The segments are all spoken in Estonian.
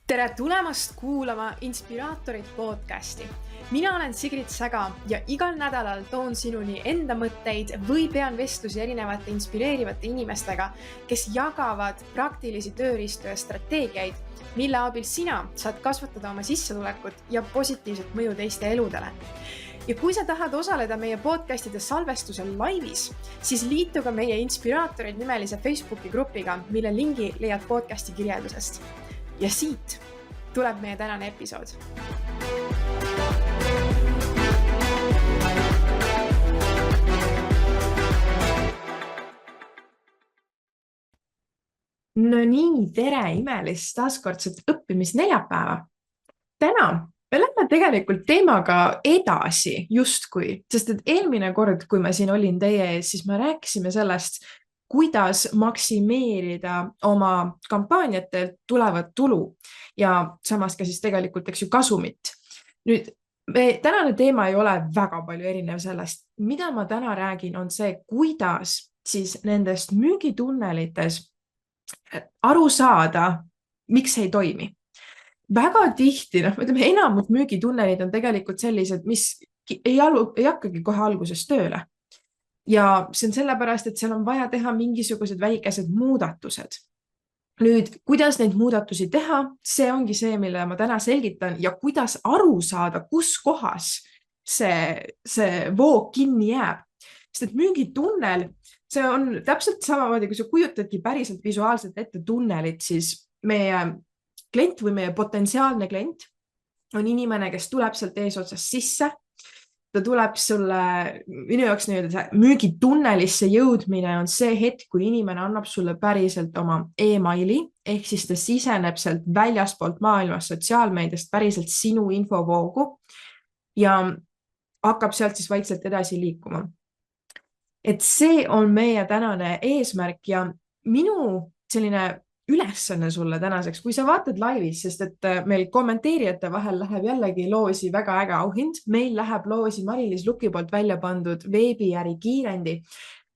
Tere tulemast kuulama Inspiraatorid podcasti. Mina olen Sigrid Säga ja igal nädalal toon sinuni enda mõtteid või pean vestlusi erinevate inspireerivate inimestega, kes jagavad praktilisi tööriistu ja strateegiaid, mille abil sina saad kasvatada oma sissetulekut ja positiivset mõju teiste eludele. Ja kui sa tahad osaleda meie podcastide salvestusel laivis, siis liitu ka meie Inspiraatorid nimelise Facebooki grupiga, mille lingi leiad podcasti kirjeldusest. Ja siit tuleb meie tänane episood. No nii, tere imelist taaskordset õppimisneljapäeva. Täna me lähme tegelikult teemaga edasi justkui, sest et eelmine kord, kui ma siin olin teie ees, siis me rääkisime sellest, kuidas maksimeerida oma kampaaniatelt tulevat tulu ja samas ka siis tegelikult kasumit. Nüüd, tänane teema ei ole väga palju erinev sellest. Mida ma täna räägin, on see, kuidas siis nendest müügitunnelites aru saada, miks ei toimi. Väga tihti, enamud müügitunnelid on tegelikult sellised, mis ei hakkagi kohe alguses tööle. Ja see on sellepärast, et seal on vaja teha mingisugused väikesed muudatused. Nüüd, kuidas neid muudatusi teha, see ongi see, mille ma täna selgitan ja kuidas aru saada, kus kohas see voog kinni jääb. Sest et müügitunnel, see on täpselt samamoodi, kui sa kujutadki päriselt visuaalselt ette tunnelit, siis meie klient või meie potentsiaalne klient on inimene, kes tuleb sealt eesotsast sisse. Ta tuleb sulle, minu jaoks müügitunnelisse jõudmine on see hetk, kui inimene annab sulle päriselt oma e-maili, ehk siis ta siseneb sealt väljaspoolt maailmas sotsiaalmeediast päriselt sinu infovoogu ja hakkab sealt siis vaikselt edasi liikuma. Et see on meie tänane eesmärk ja minu selline ülesanne sulle tänaseks, kui sa vaatad laivis, sest et meil kommenteerijate vahel läheb jällegi loosi väga äge auhind. Meil läheb loosi Mari-Liis Luki poolt välja pandud veebiäri kiirendi.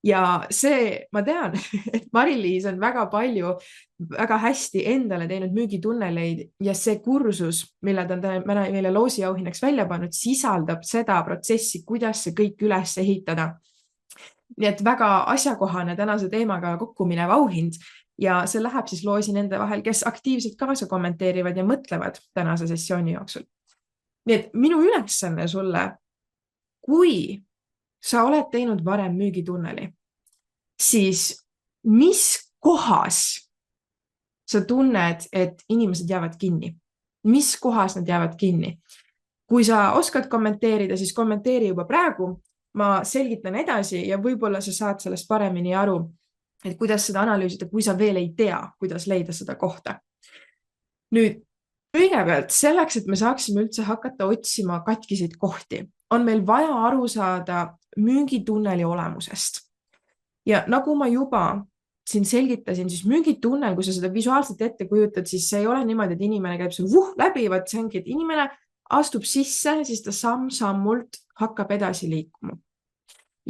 Ja see, ma tean, et Mari-Liis on väga palju, väga hästi endale teinud müügitunneleid ja see kursus, mille ta on meile loosi auhinnaks välja pannud, sisaldab seda protsessi, kuidas see kõik üles ehitada. Nii et väga asjakohane tänase teemaga kokku minev auhind. Ja see läheb siis loosi nende vahel, kes aktiivselt kaasa kommenteerivad ja mõtlevad tänase sessiooni jooksul. Nii et minu ülesanne sulle, kui sa oled teinud varem müügitunneli, siis mis kohas sa tunned, et inimesed jäävad kinni? Mis kohas nad jäävad kinni? Kui sa oskad kommenteerida, siis kommenteeri juba praegu. Ma selgitan edasi ja võib-olla sa saad sellest paremini aru, et kuidas seda analüüsida, kui sa veel ei tea, kuidas leida seda kohta. Nüüd, kõigepealt selleks, et me saaksime üldse hakata otsima katkiseid kohti, on meil vaja aru saada müügitunneli olemusest. Ja nagu ma juba siin selgitasin, siis müügitunnel, kui sa seda visuaalselt ette kujutad, siis see ei ole niimoodi, et inimene käib seal läbi, vaid see ongi, et inimene astub sisse, siis ta samm-sammult hakkab edasi liikuma.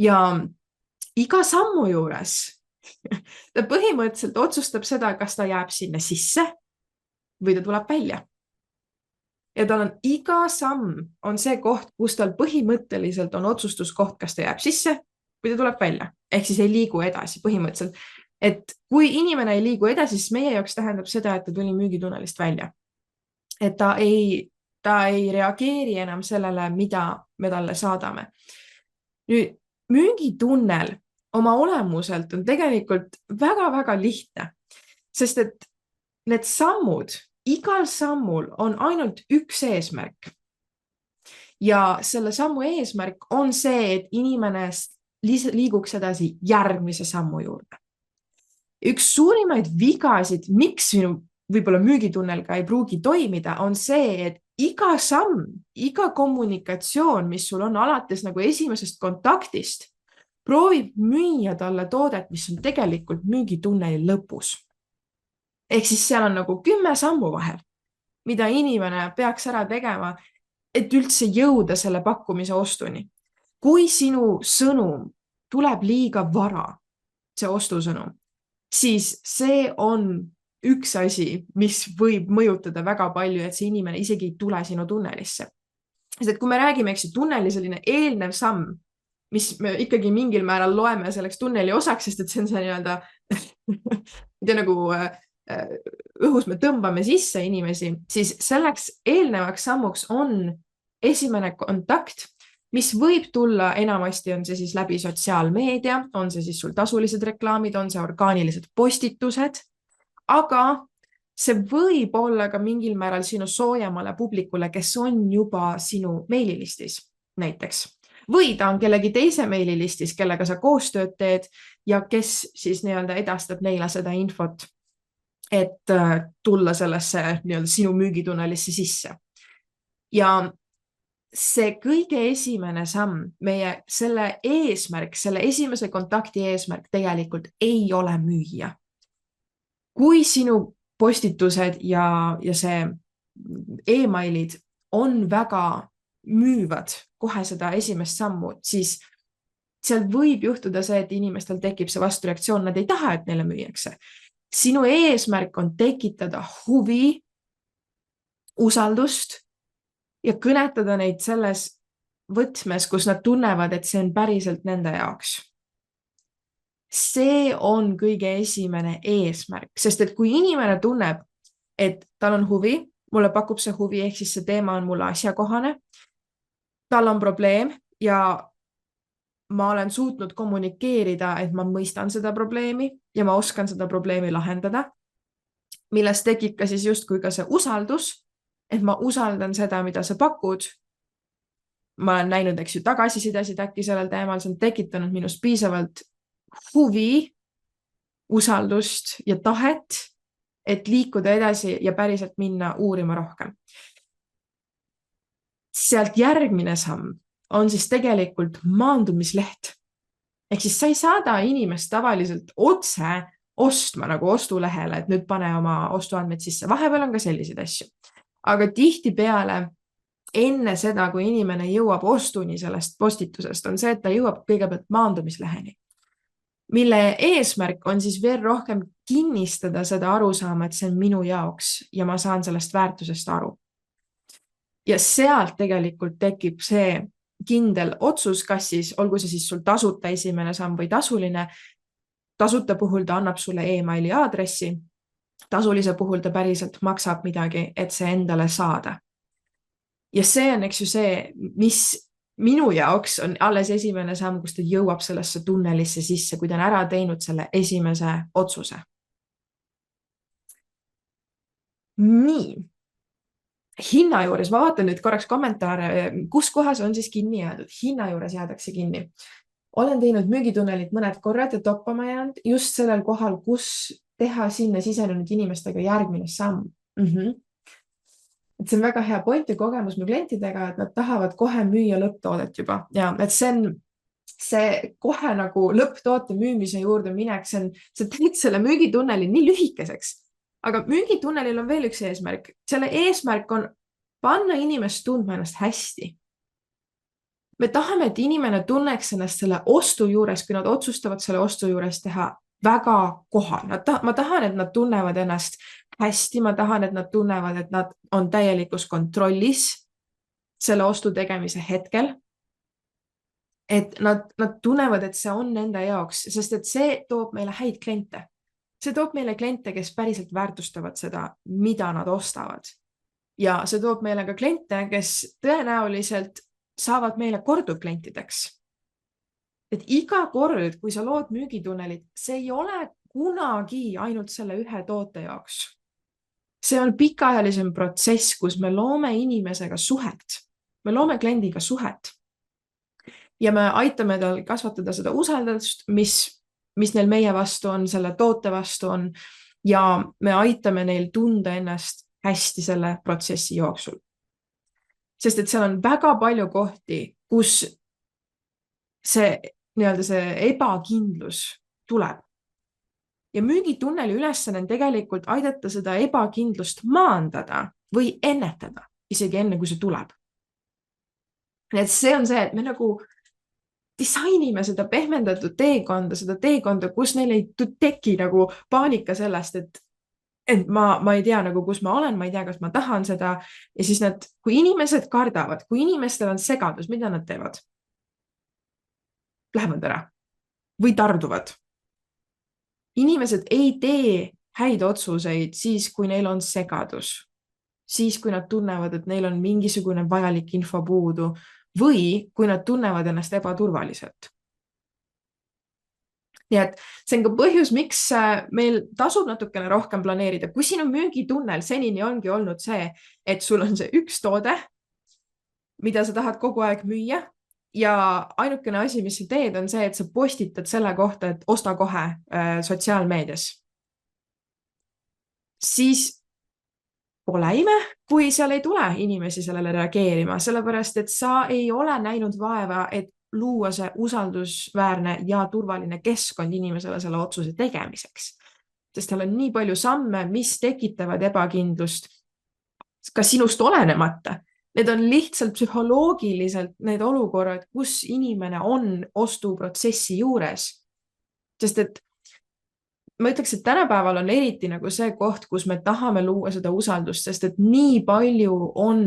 Ja iga sammu juures ta põhimõtteliselt otsustab seda, kas ta jääb sinna sisse või ta tuleb välja. Ja tal on iga samm on see koht, kus tal põhimõtteliselt on otsustuskoht, kas ta jääb sisse või ta tuleb välja. Ehk siis ei liigu edasi põhimõtteliselt. Et kui inimene ei liigu edasi, siis meie jaoks tähendab seda, et ta tuli müügitunnelist välja. Et ta ei reageeri enam sellele, mida me talle saadame. Nüüd, müügitunnel oma olemuselt on tegelikult väga-väga lihtne, sest et need sammud, igal sammul on ainult üks eesmärk. Ja selle sammu eesmärk on see, et inimene liiguks edasi järgmise sammu juurde. Üks suurimaid vigasid, miks minu võib-olla müügitunnel ka ei pruugi toimida, on see, et iga samm, iga kommunikatsioon, mis sul on alates nagu esimesest kontaktist, proovib müüa talle toodet, mis on tegelikult müügitunneli lõpus. Ehk siis seal on nagu 10 sammu vahel, mida inimene peaks ära tegema, et üldse jõuda selle pakkumise ostuni. Kui sinu sõnum tuleb liiga vara, see ostusõnum, siis see on üks asi, mis võib mõjutada väga palju, et see inimene isegi ei tule sinu tunnelisse. Sest et kui me räägime, eks ju, tunneli selline eelnev samm, mis me ikkagi mingil määral loeme selleks tunneli osaks, sest et see on see nii-öelda nagu õhus me tõmbame sisse inimesi, siis selleks eelnevaks sammuks on esimene kontakt, mis võib tulla, enamasti on see siis läbi sotsiaalmeedia, on see siis sul tasulised reklaamid, on see orgaanilised postitused, aga see võib olla ka mingil määral sinu soojamale publikule, kes on juba sinu meililistis näiteks. Või ta on kellegi teise meililistis, kellega sa koostööd teed ja kes siis nii-öelda edastab neile seda infot, et tulla sellesse nii-öelda sinu müügitunnelisse sisse. Ja see kõige esimene samm, meie selle eesmärk, selle esimese kontakti eesmärk tegelikult ei ole müüa. Kui sinu postitused ja see emailid on väga müüvad kohe seda esimest sammu, siis seal võib juhtuda see, et inimestel tekib see vastureaktsioon, nad ei taha, et neile müüakse. Sinu eesmärk on tekitada huvi, usaldust ja kõnetada neid selles võtmes, kus nad tunnevad, et see on päriselt nende jaoks. See on kõige esimene eesmärk, sest et kui inimene tunneb, et tal on huvi, mulle pakub see huvi, ehk siis see teema on mulle asjakohane, tal on probleem ja ma olen suutnud kommunikeerida, et ma mõistan seda probleemi ja ma oskan seda probleemi lahendada, millest tekib ka siis justkui ka see usaldus, et ma usaldan seda, mida sa pakud. Ma olen näinud, eks ju, tagasisidesid äkki sellel teemal, see on tekitanud minust piisavalt huvi, usaldust ja tahet, et liikuda edasi ja päriselt minna uurima rohkem. Sealt järgmine samm on siis tegelikult maandumisleht. Ehk siis sa ei saada inimest tavaliselt otse ostma nagu ostulehele, et nüüd pane oma ostuandmed sisse. Vahepeal on ka selliseid asju. Aga tihtipeale enne seda, kui inimene jõuab ostuni sellest postitusest, on see, et ta jõuab kõigepealt maandumisleheni, mille eesmärk on siis veel rohkem kinnistada seda arusaama, et see on minu jaoks ja ma saan sellest väärtusest aru. Ja sealt tegelikult tekib see kindel otsus, kas siis, olgu see siis sul tasuta esimene samm või tasuline. Tasuta puhul ta annab sulle emaili aadressi. Tasulise puhul ta päriselt maksab midagi, et see endale saada. Ja see on, eks ju see, mis minu jaoks on alles esimene samm, kus ta jõuab sellesse tunnelisse sisse, kui ta on ära teinud selle esimese otsuse. Nii. Hinna juures, ma vaatan nüüd korraks kommentaare, kus kohas on siis kinni jäädud. Hinna juures jäädakse kinni. Olen teinud müügitunnelit mõned korrad ja toppama jäänud just sellel kohal, kus teha sinna sisenenud inimestega järgmine samm. Et see on väga hea point ja kogemus mu klientidega, et nad tahavad kohe müüa lõpptoodet juba. Ja et see on see kohe nagu lõpptoote müümise juurde minek, see teed selle müügitunneli nii lühikeseks. Aga müügitunnelil on veel üks eesmärk. Selle eesmärk on panna inimest tundma ennast hästi. Me tahame, et inimene tunneks ennast selle ostu juures, kui nad otsustavad selle ostu juures teha väga kohal. Ma tahan, et nad tunnevad ennast hästi, ma tahan, et nad tunnevad, et nad on täielikus kontrollis selle ostu tegemise hetkel. Et nad tunnevad, et see on nende jaoks, sest et see toob meile häid kliente. See toob meile kliente, kes päriselt väärtustavad seda, mida nad ostavad. Ja see toob meile ka kliente, kes tõenäoliselt saavad meile korduvklientideks. Et iga kord, kui sa lood müügitunnelit, see ei ole kunagi ainult selle ühe toote jaoks. See on pikaajalisem protsess, kus me loome inimesega suhet. Me loome kliendiga suhet. Ja me aitame tal kasvatada seda usaldust, mis neil meie vastu on, selle toote vastu on, ja me aitame neil tunda ennast hästi selle protsessi jooksul. Sest et seal on väga palju kohti, kus see ebakindlus tuleb. Ja müügitunneli ülesanne on tegelikult aidata seda ebakindlust maandada või ennetada, isegi enne, kui see tuleb. Et see on see, et me nagu disainime seda pehmendatud teekonda, kus neil ei teki nagu paanika sellest, et et ma ei tea nagu, kus ma olen, ma ei tea, kas ma tahan seda. Ja siis kui inimesed kardavad, kui inimestel on segadus, mida nad teevad? Lähevad ära või tarduvad. Inimesed ei tee häid otsuseid siis, kui neil on segadus. Siis, kui nad tunnevad, et neil on mingisugune vajalik info puudu või kui nad tunnevad ennast ebaturvaliselt. Nii et see on ka põhjus, miks meil tasub natukene rohkem planeerida. Kui sinu müügitunnel senini ongi olnud see, et sul on see üks toode, mida sa tahad kogu aeg müüa ja ainukene asi, mis sa teed, on see, et sa postitad selle kohta, et osta kohe sotsiaalmeedias. Siis pole ime, kui seal ei tule inimesi sellele reageerima, sellepärast et sa ei ole näinud vaeva, et luua see usaldusväärne ja turvaline keskkond inimesele selle otsuse tegemiseks. Sest tal on nii palju samme, mis tekitavad ebakindlust ka sinust olenemata. Need on lihtsalt psühholoogiliselt need olukorrad, kus inimene on ostuprotsessi juures. Sest et ma ütleks, et tänapäeval on eriti nagu see koht, kus me tahame luua seda usaldust, sest et nii palju on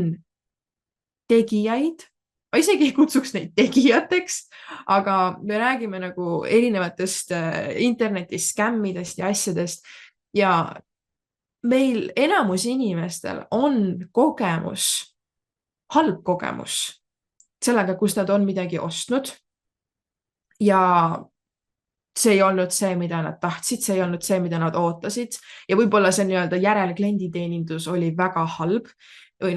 tegijaid, ma isegi ei kutsuks neid tegijateks, aga me räägime nagu erinevatest internetis skämmidest ja asjadest ja meil enamus inimestel on kogemus, halb kogemus sellega, kus nad on midagi ostnud ja see ei olnud see, mida nad tahtsid, see ei olnud see, mida nad ootasid ja võib-olla see nii-öelda järelklienditeenindus oli väga halb või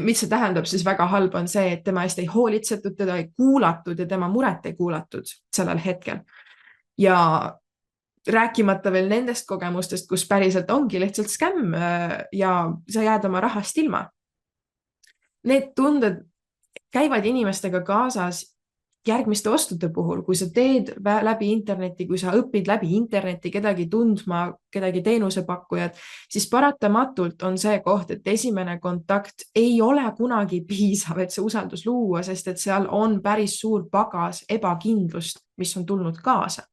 mis see tähendab siis väga halb on see, et tema eest ei hoolitsetud, teda ei kuulatud ja tema muret ei kuulatud sellel hetkel. Ja rääkimata veel nendest kogemustest, kus päriselt ongi lihtsalt skämm ja sa jääd oma rahast ilma. Need tunded käivad inimestega kaasas järgmiste ostude puhul, kui sa teed läbi interneti, kui sa õpid läbi interneti kedagi tundma, kedagi teenusepakkujad, siis paratamatult on see koht, et esimene kontakt ei ole kunagi piisav, et see usaldus luua, sest et seal on päris suur pagas ebakindlust, mis on tulnud kaasa.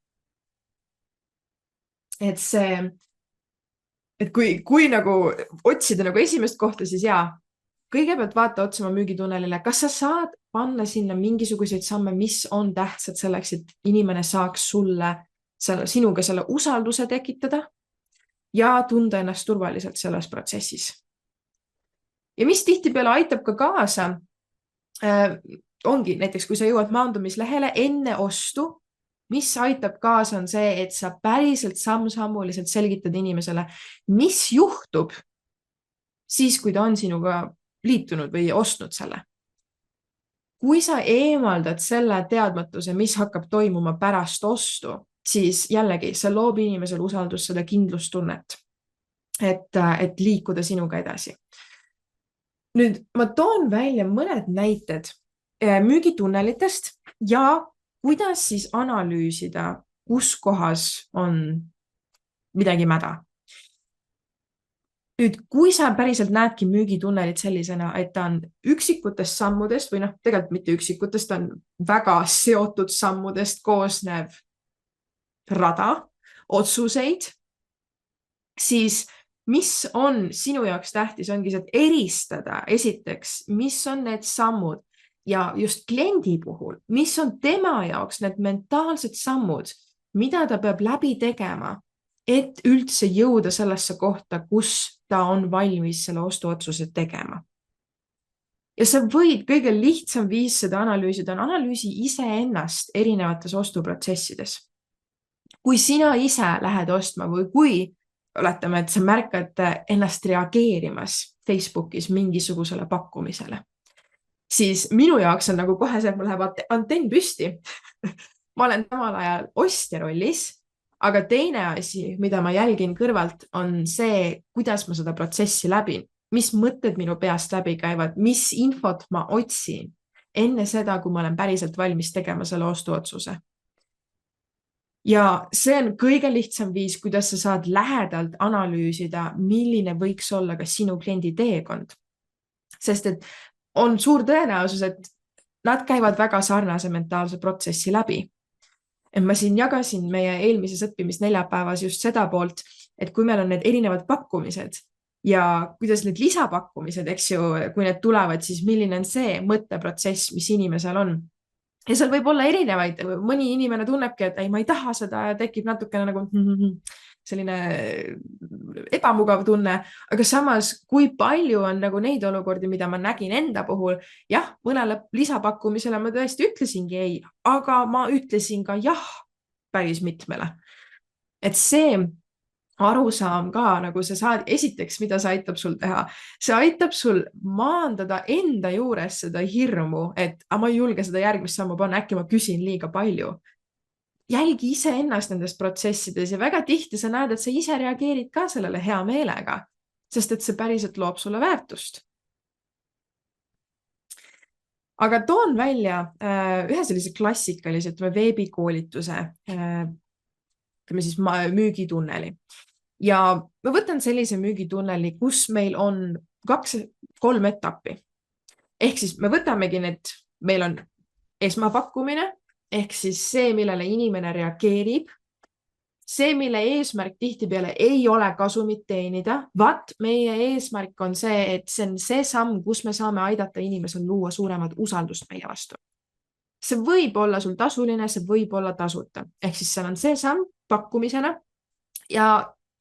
Et see, et kui nagu otsida nagu esimest kohta, siis jaa, kõigepealt vaata otsa oma müügitunnelile, kas sa saad panna sinna mingisuguseid samme, mis on tähtsad selleks, et inimene saaks sinuga selle usalduse tekitada ja tunda ennast turvaliselt selles protsessis. Ja mis tihtipeale aitab ka kaasa, ongi näiteks, kui sa jõuad maandumislehele enne ostu, mis aitab kaasa on see, et sa päriselt samm-sammuliselt selgitad inimesele, mis juhtub siis, kui ta on sinuga liitunud või ostnud selle. Kui sa eemaldad selle teadmatuse, mis hakkab toimuma pärast ostu, siis jällegi see loob inimesel usaldust, seda kindlustunnet, et liikuda sinuga edasi. Nüüd ma toon välja mõned näited müügitunnelitest ja kuidas siis analüüsida, kus kohas on midagi mäda. Nüüd, kui sa päriselt näedki müügitunnelit sellisena, et ta on üksikutest sammudest või tegelikult mitte üksikutest, ta on väga seotud sammudest koosnev rada, otsuseid, siis mis on sinu jaoks tähtis, ongi see, et eristada esiteks, mis on need sammud ja just kliendi puhul, mis on tema jaoks need mentaalsed sammud, mida ta peab läbi tegema, et üldse jõuda sellesse kohta, kus ta on valmis selle ostuotsuse tegema. Ja sa võid kõige lihtsam viis seda analüüsida, on analüüsi iseennast erinevates ostuprotsessides. Kui sina ise lähed ostma või kui oletame, et sa märkad ennast reageerimas Facebookis mingisugusele pakkumisele, siis minu jaoks on nagu kohe see, et mul läheb antenn püsti. Ma olen samal ajal ostja rollis, aga teine asi, mida ma jälgin kõrvalt, on see, kuidas ma seda protsessi läbin, mis mõtted minu peast läbi käivad, mis infot ma otsin enne seda, kui ma olen päriselt valmis tegema selle ostuotsuse. Ja see on kõige lihtsam viis, kuidas sa saad lähedalt analüüsida, milline võiks olla ka sinu kliendi teekond. Sest et on suur tõenäosus, et nad käivad väga sarnase mentaalse protsessi läbi. Et ma siin jagasin meie eelmises õppimisneljapäevas just seda poolt, et kui meil on need erinevad pakkumised ja kuidas need lisapakkumised, eks ju, kui need tulevad, siis milline on see mõtteprotsess, mis inimesel on. Ja seal võib olla erinevaid, mõni inimene tunnebki, et ei, ma ei taha seda ja tekib natukene nagu selline ebamugav tunne, aga samas, kui palju on nagu neid olukordi, mida ma nägin enda puhul, jah, mõnele lisapakkumisele ma tõesti ütlesingi ei, aga ma ütlesin ka jah päris mitmele. Et see arusaam ka, nagu sa saad, esiteks, mida see aitab sul teha, see aitab sul maandada enda juures seda hirmu, et ma ei julge seda järgmist sammu panna, äkki ma küsin liiga palju. Jälgi ise ennast nendes protsessides ja väga tihti sa näed, et sa ise reageerid ka sellele hea meelega, sest et see päriselt loob sulle väärtust. Aga toon välja ühe sellise klassikalise veebikoolituse, ütleme siis müügitunneli. Ja ma võtan sellise müügitunneli, kus meil on 2-3 etappi. Ehk siis me võtamegi need, meil on esmapakkumine, ehk siis see, millele inimene reageerib, see, mille eesmärk tihtipeale ei ole kasumit teenida, vaat meie eesmärk on see, et see on see samm, kus me saame aidata inimesel luua suuremat usaldust meie vastu. See võib olla sul tasuline, see võib olla tasuta, ehk siis seal on see samm pakkumisena ja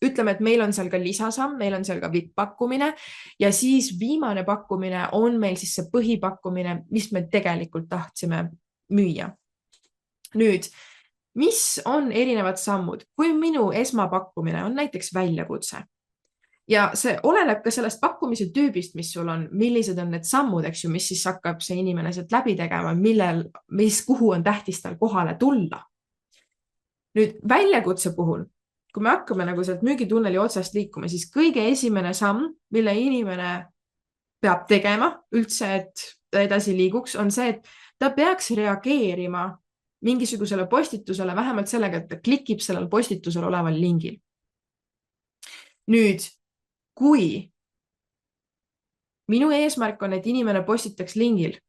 ütleme, et meil on seal ka lisasamm, meil on seal ka VIP-pakkumine ja siis viimane pakkumine on meil siis see põhipakkumine, mis me tegelikult tahtsime müüa. Nüüd, mis on erinevad sammud? Kui minu esmapakkumine on näiteks väljakutse ja see oleneb ka sellest pakkumise tüübist, mis sul on, millised on need sammud, eks ju, mis siis hakkab see inimene sealt läbi tegema, kuhu on tähtis tal kohale tulla. Nüüd, väljakutse puhul, kui me hakkame nagu sealt müügitunneli otsast liikuma, siis kõige esimene samm, mille inimene peab tegema üldse, et ta edasi liiguks, on see, et ta peaks reageerima mingisugusele postitusele, vähemalt sellega, et ta klikib sellel postitusel oleval lingil. Nüüd, kui minu eesmärk on, et inimene postitaks lingil,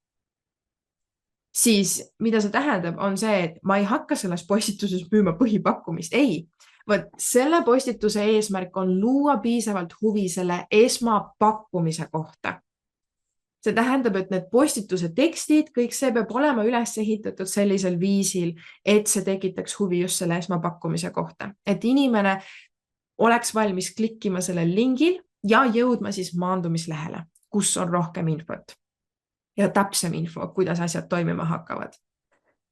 siis mida see tähendab, on see, et ma ei hakka selles postituses müüma põhipakkumist. Ei, võt selle postituse eesmärk on luua piisavalt huvi selle esmapakkumise kohta. See tähendab, et need postituse tekstid, kõik see peab olema üles ehitatud sellisel viisil, et see tekitaks huvi just selle esmapakkumise kohta. Et inimene oleks valmis klikkima sellel lingil ja jõudma siis maandumislehele, kus on rohkem infot ja täpsem info, kuidas asjad toimima hakkavad.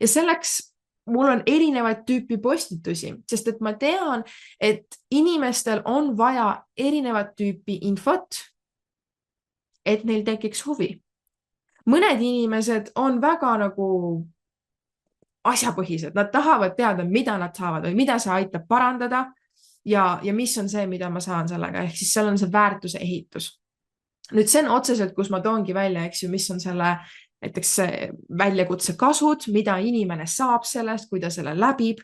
Ja selleks mul on erinevaid tüüpi postitusi, sest et ma tean, et inimestel on vaja erinevat tüüpi infot, et neil tekiks huvi. Mõned inimesed on väga nagu asjapõhised, nad tahavad teada, mida nad saavad või mida see aitab parandada ja mis on see, mida ma saan sellega, ehk siis seal on see väärtuse ehitus. Nüüd see on otseselt, kus ma toongi välja, eks ju, mis on selle näiteks väljakutse kasud, mida inimene saab sellest, kui ta selle läbib,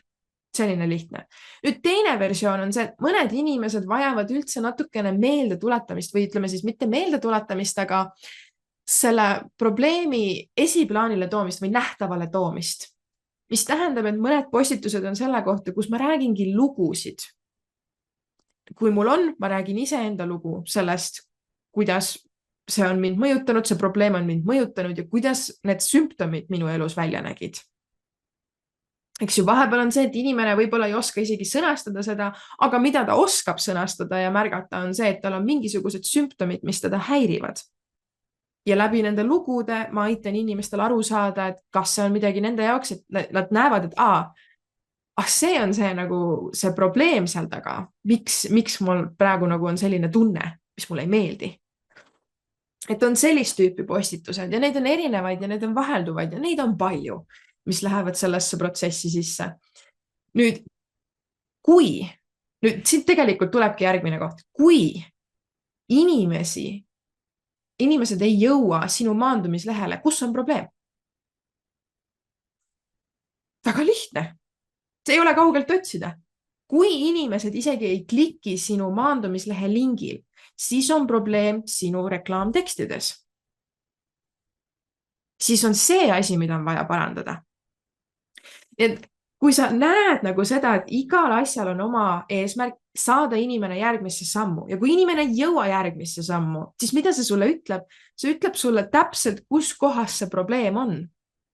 selline lihtne. Nüüd teine versioon on see, et mõned inimesed vajavad üldse natukene meelde tuletamist või ütleme siis mitte meelde tuletamist, aga selle probleemi esiplaanile toomist või nähtavale toomist, mis tähendab, et mõned postitused on selle kohta, kus ma räägingi lugusid. Kui mul on, ma räägin iseenda lugu sellest, kuidas see on mind mõjutanud, see probleem on mind mõjutanud ja kuidas need sümptomid minu elus välja nägid. Eks ju, vahepeal on see, et inimene võib-olla ei oska isegi sõnastada seda, aga mida ta oskab sõnastada ja märgata on see, et tal on mingisugused sümptomid, mis teda häirivad. Ja läbi nende lugude ma aitan inimestel aru saada, et kas see on midagi nende jaoks, et nad näevad, et see on see, nagu see probleem seal taga. Miks mul praegu nagu on selline tunne, mis mulle ei meeldi. Et on sellist tüüpi postitused ja neid on erinevaid ja need on vahelduvaid ja neid on palju, mis lähevad sellesse protsessi sisse. Nüüd siit tegelikult tulebki järgmine koht. Kui inimesed ei jõua sinu maandumislehele, kus on probleem? Väga lihtne. See ei ole kaugelt otsida. Kui inimesed isegi ei kliki sinu maandumislehe lingil, siis on probleem sinu reklaamtekstides. Siis on see asi, mida on vaja parandada. Et kui sa näed nagu seda, et igal asjal on oma eesmärk saada inimene järgmisse sammu ja kui inimene ei jõua järgmisse sammu, siis mida see sulle ütleb? See ütleb sulle täpselt, kus kohas see probleem on.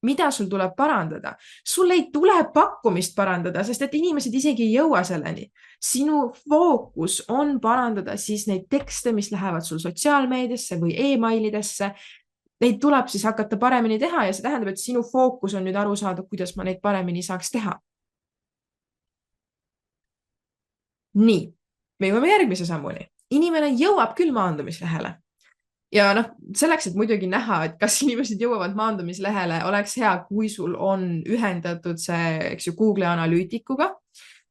Mida sul tuleb parandada? Sul ei tule pakkumist parandada, sest et inimesed isegi ei jõua selleni. Sinu fookus on parandada siis neid tekste, mis lähevad sul sotsiaalmeediasse või e-mailidesse. Neid tuleb siis hakata paremini teha ja see tähendab, et sinu fookus on nüüd aru saada, kuidas ma neid paremini saaks teha. Nii, me jõuame järgmise sammuni. Inimene jõuab küll maandumislehele. Ja selleks, et muidugi näha, et kas inimesed jõuavad maandumislehele, oleks hea, kui sul on ühendatud see Google analüütikuga.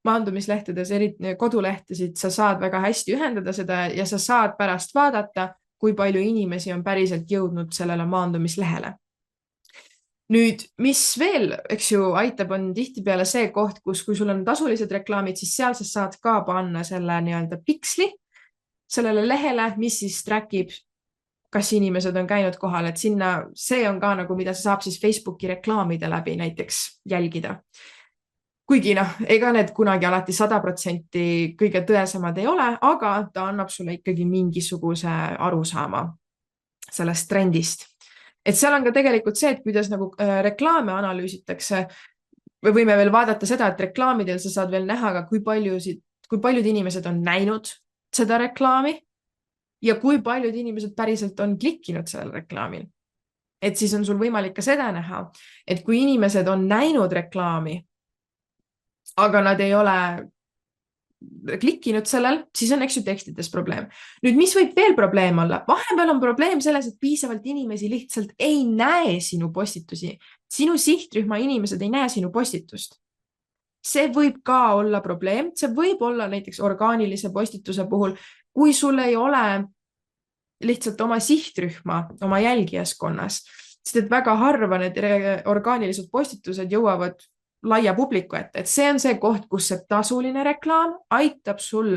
Maandumislehtedes, kodulehtesid, sa saad väga hästi ühendada seda ja sa saad pärast vaadata, kui palju inimesi on päriselt jõudnud sellele maandumislehele. Nüüd, mis veel, aitab, on tihtipeale see koht, kui sul on tasulised reklaamid, siis seal sa saad ka panna selle piksli sellele lehele, mis siis trackib, kas inimesed on käinud kohal, et sinna, see on ka mida sa saab siis Facebooki reklaamide läbi näiteks jälgida. Kuigi ega need kunagi alati 100% kõige tõesemad ei ole, aga ta annab sulle ikkagi mingisuguse arusaama sellest trendist. Et seal on ka tegelikult see, et kuidas reklaame analüüsitakse. Me võime veel vaadata seda, et reklaamidel sa saad veel näha ka, kui paljud inimesed on näinud seda reklaami ja kui paljud inimesed päriselt on klikkinud sellel reklaamil. Et siis on sul võimalik ka seda näha, et kui inimesed on näinud reklaami, aga nad ei ole klikkinud sellel, siis on tekstides probleem. Nüüd, mis võib veel probleem olla? Vahepeal on probleem selles, et piisavalt inimesi lihtsalt ei näe sinu postitusi. Sinu sihtrühma inimesed ei näe sinu postitust. See võib ka olla probleem. See võib olla näiteks orgaanilise postituse puhul, kui sul ei ole lihtsalt oma sihtrühma, oma jälgijaskonnas. Sest et väga harva need orgaanilised postitused jõuavad laia publiku ette, et see on see koht, kus see tasuline reklaam aitab sul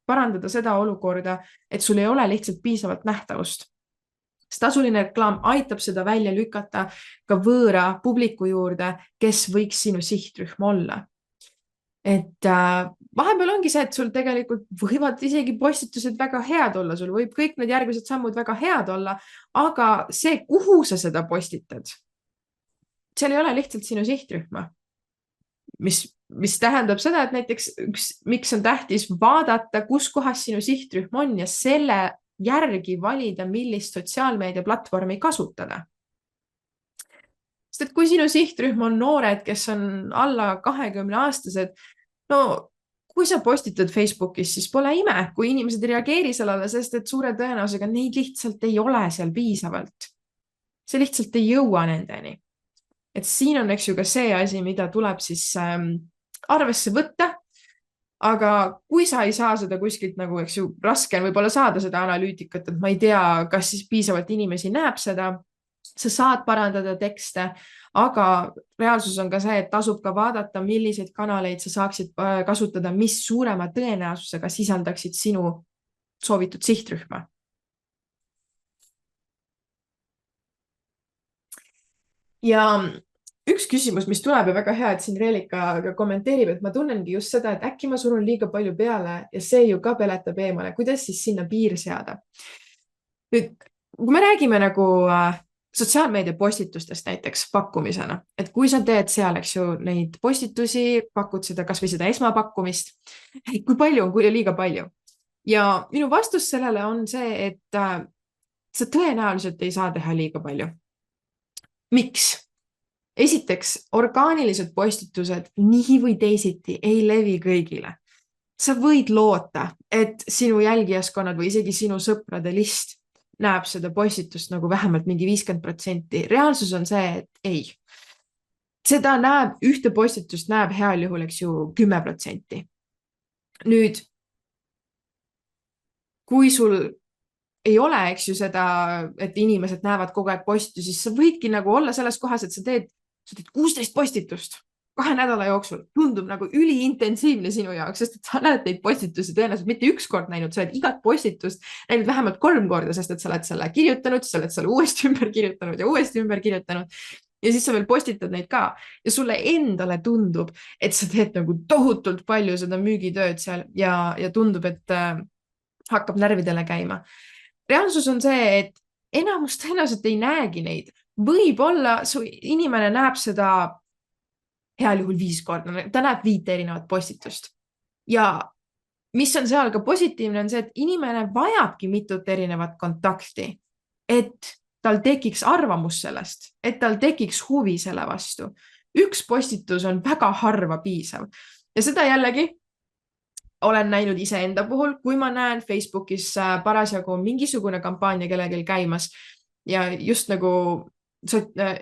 parandada seda olukorda, et sul ei ole lihtsalt piisavalt nähtavust. Tasuline reklaam aitab seda välja lükata ka võõra publiku juurde, kes võiks sinu sihtrühm olla. Et vahepeal ongi see, et sul tegelikult võivad isegi postitused väga head olla, sul võib kõik need järgmised sammud väga head olla, aga see, kuhu sa seda postitad, seal ei ole lihtsalt sinu sihtrühma. Mis tähendab seda, et näiteks miks on tähtis vaadata, kus kohas sinu sihtrühm on ja selle järgi valida, millist sotsiaalmeedia platvormi kasutada. Sest et kui sinu sihtrühm on noored, kes on alla 20-aastased, kui sa postitad Facebookis, siis pole ime, kui inimesed ei reageeri sellele, sest et suure tõenäosusega neid lihtsalt ei ole seal piisavalt. See lihtsalt ei jõua nendeni. Et siin on ka see asi, mida tuleb siis arvesse võtta, aga kui sa ei saa seda kuskilt raske on võib-olla saada seda analüütikat, et ma ei tea, kas siis piisavalt inimesi näeb seda, sa saad parandada tekste, aga reaalsus on ka see, et tasub ka vaadata, milliseid kanaleid sa saaksid kasutada, mis suurema tõenäosusega sisaldaksid sinu soovitud sihtrühma. Ja üks küsimus, mis tuleb ja väga hea, et siin Reelika kommenteerib, et ma tunnengi just seda, et äkki ma surun liiga palju peale ja see ju ka peletab eemale. Kuidas siis sinna piir seada? Nüüd, kui me räägime sotsiaalmeedia postitustest näiteks pakkumisena, et kui sa teed seal, neid postitusi, pakud seda kas või seda esmapakkumist, kui palju on liiga palju? Ja minu vastus sellele on see, et sa tõenäoliselt ei saa teha liiga palju. Miks? Esiteks, orgaanilised postitused nii või teisiti ei levi kõigile. Sa võid loota, et sinu jälgijaskonnad või isegi sinu sõprade list näeb seda postitust vähemalt mingi 50%. Reaalsus on see, et ei. Seda ühte postitust näeb heal juhul 10%. Nüüd, kui sul ei ole, seda, et inimesed näevad kogu aeg postitusi, siis sa võidki olla selles kohas, et sa teed 16 postitust 2 nädala jooksul. Tundub üliintensiivne sinu jaoks, sest et sa oled neid postitusi tõenäoliselt mitte üks kord näinud, sa oled igat postitust näinud vähemalt 3 korda, sest et sa oled selle kirjutanud, sa oled selle uuesti ümber kirjutanud ja uuesti ümber kirjutanud. ja siis sa veel postitad neid ka ja sulle endale tundub, et sa teed nagu tohutult palju seda müügitööd seal ja tundub, et hakkab närvidele käima. Reaalsus on see, et enamus tõenäoliselt ei näegi neid. Võib-olla su inimene näeb seda heal juhul 5 korda, ta näeb 5 erinevat postitust. Ja mis on seal ka positiivne, on see, et inimene vajabki mitut erinevat kontakti, et tal tekiks arvamus sellest, et tal tekiks huvi selle vastu. Üks postitus on väga harva piisav ja seda jällegi olen näinud iseenda puhul, kui ma näen Facebookis parasjagu mingisugune kampaania kellelgi käimas ja just nagu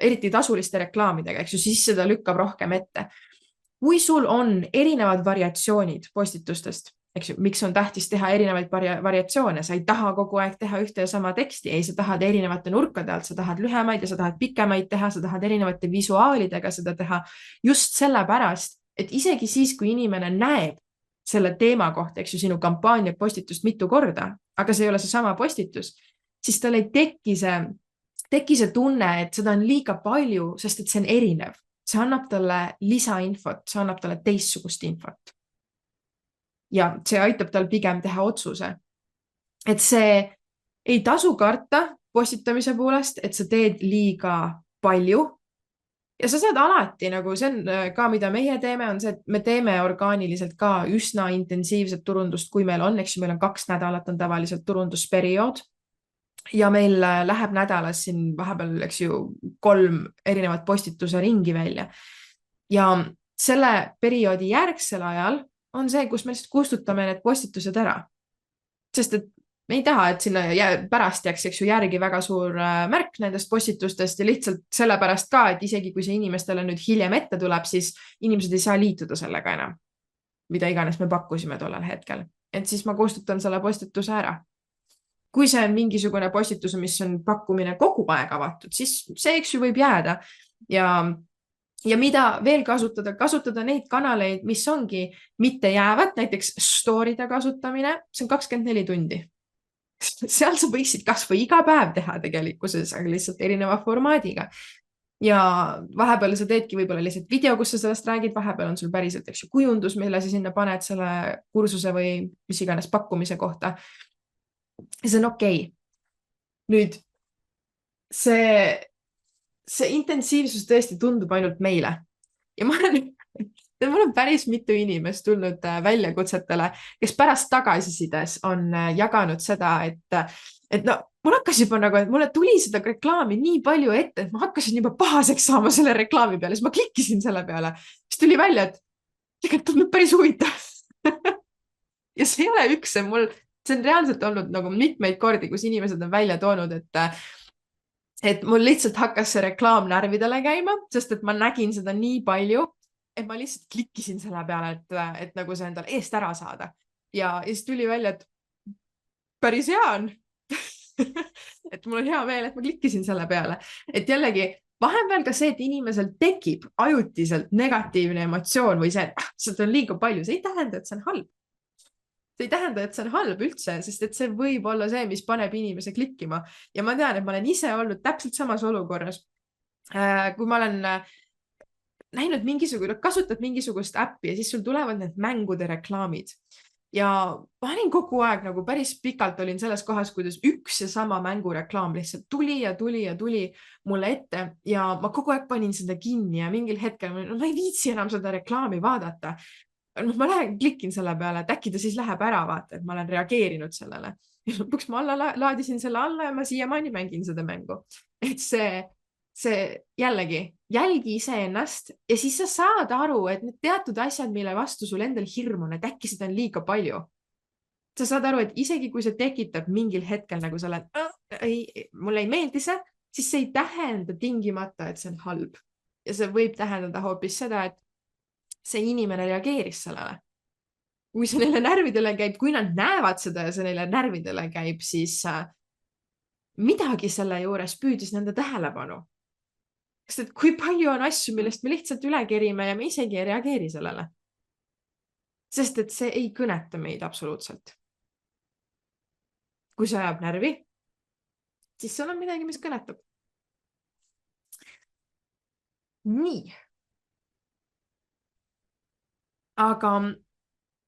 eriti tasuliste reklaamidega, eks ju, siis seda lükkab rohkem ette. Kui sul on erinevad variatsioonid postitustest, eks ju, miks on tähtis teha erinevaid variatsioone, sa ei taha kogu aeg teha ühte ja sama teksti, ei, sa tahad erinevate nurkade alt, sa tahad lühemaid ja sa tahad pikemaid teha, sa tahad erinevate visuaalidega seda teha just sellepärast, et isegi siis, kui inimene näeb selle teema kohta, eks ju, sinu kampaania postitust mitu korda, aga see ei ole see sama postitus, siis tal ei teki see tunne, et seda on liiga palju, sest et see on erinev. See annab talle lisainfot, see annab talle teistsugust infot. Ja see aitab tal pigem teha otsuse. Et see ei tasu karta postitamise poolest, et sa teed liiga palju. Ja sa saad alati, nagu see on ka, mida meie teeme, on see, et me teeme orgaaniliselt ka üsna intensiivset turundust, kui meil on, eks ju, meil on 2 nädalat on tavaliselt turundusperiood. Ja meil läheb nädalas siin vahepeal, eks ju, 3 erinevat postituse ringi välja. Ja selle perioodi järgsel ajal on see, kus me lihtsalt kustutame need postitused ära. Sest et me ei taha, et sinna pärast jääks, eks ju, järgi väga suur märk nendest postitustest ja lihtsalt sellepärast ka, et isegi kui see inimestele nüüd hiljem ette tuleb, siis inimesed ei saa liituda sellega enam, mida iganes me pakkusime tollel hetkel. Et siis ma kustutan selle postituse ära. Kui see on mingisugune postitus, mis on pakkumine kogu aeg avatud, siis see, eks ju, võib jääda. Ja mida veel kasutada neid kanaleid, mis ongi mitte jäävad, näiteks story'de kasutamine, see on 24 tundi. Seal sa võiksid kas või iga päev teha tegelikkuses, aga lihtsalt erineva formaadiga. Ja vahepeal sa teedki võib-olla lihtsalt video, kus sa sellest räägid, vahepeal on sul päriselt, eks ju, kujundus, mille sa sinna paned selle kursuse või mis iganes pakkumise kohta. Ja see on okei. Nüüd, see intensiivsus tõesti tundub ainult meile. Ja mul on päris mitu inimest tulnud väljakutsetele, kes pärast tagasisides on jaganud seda, et no, mul hakkas juba nagu, et mulle tuli seda reklaami nii palju ette, et ma hakkasin juba pahaseks saama selle reklaami peale, siis ma klikkisin selle peale. Siis tuli välja, et tegelikult tundub päris huvitav. Ja see ei ole üks, see on reaalselt olnud nagu mitmeid kordi, kus inimesed on välja toonud, et mul lihtsalt hakkas see reklaam närvidele käima, sest et ma nägin seda nii palju, et ma lihtsalt klikkisin selle peale, et nagu see endale eest ära saada. Ja siis tuli välja, et päris hea on. Et mul on hea meel, et ma klikkisin selle peale. Et jällegi, vahepeal ka see, et inimesel tekib ajutiselt negatiivne emotsioon või see, et seda on liiga palju, see ei tähenda, et see on halb. See ei tähenda, et see on halb üldse, sest et see võib olla see, mis paneb inimese klikkima. Ja ma tean, et ma olen ise olnud täpselt samas olukorras. Kui ma olen näinud kasutad mingisugust äppi ja siis sul tulevad need mängude reklaamid. Ja ma olin kogu aeg nagu päris pikalt olin selles kohas, kuidas üks ja sama mängureklaam lihtsalt tuli ja tuli mulle ette ja ma kogu aeg panin seda kinni ja mingil hetkel ma ei viitsi enam seda reklaami vaadata. Ma klikin selle peale, et äkki ta siis läheb ära, vaata, et ma olen reageerinud sellele. Ja lõpuks ma laadisin selle alla ja ma siiamaani mängin seda mängu. Et see jällegi jälgi iseennast ja siis sa saad aru, et need teatud asjad, mille vastu sul endal hirm on, et äkki seda on liiga palju. Sa saad aru, et isegi kui see tekitab mingil hetkel nagu selle, mulle ei meeldi see, siis see ei tähenda tingimata, et see on halb. Ja see võib tähendada hoopis seda, et see inimene reageeris sellele. Kui see neile närvidele käib, kui nad näevad seda ja see neile närvidele käib, siis midagi selle juures püüdis nende tähelepanu. Sest et kui palju on asju, millest me lihtsalt üle kerime ja me isegi ei reageeri sellele. Sest et see ei kõneta meid absoluutselt. Kui see ajab närvi, siis seal on midagi, mis kõnetab. nii. Aga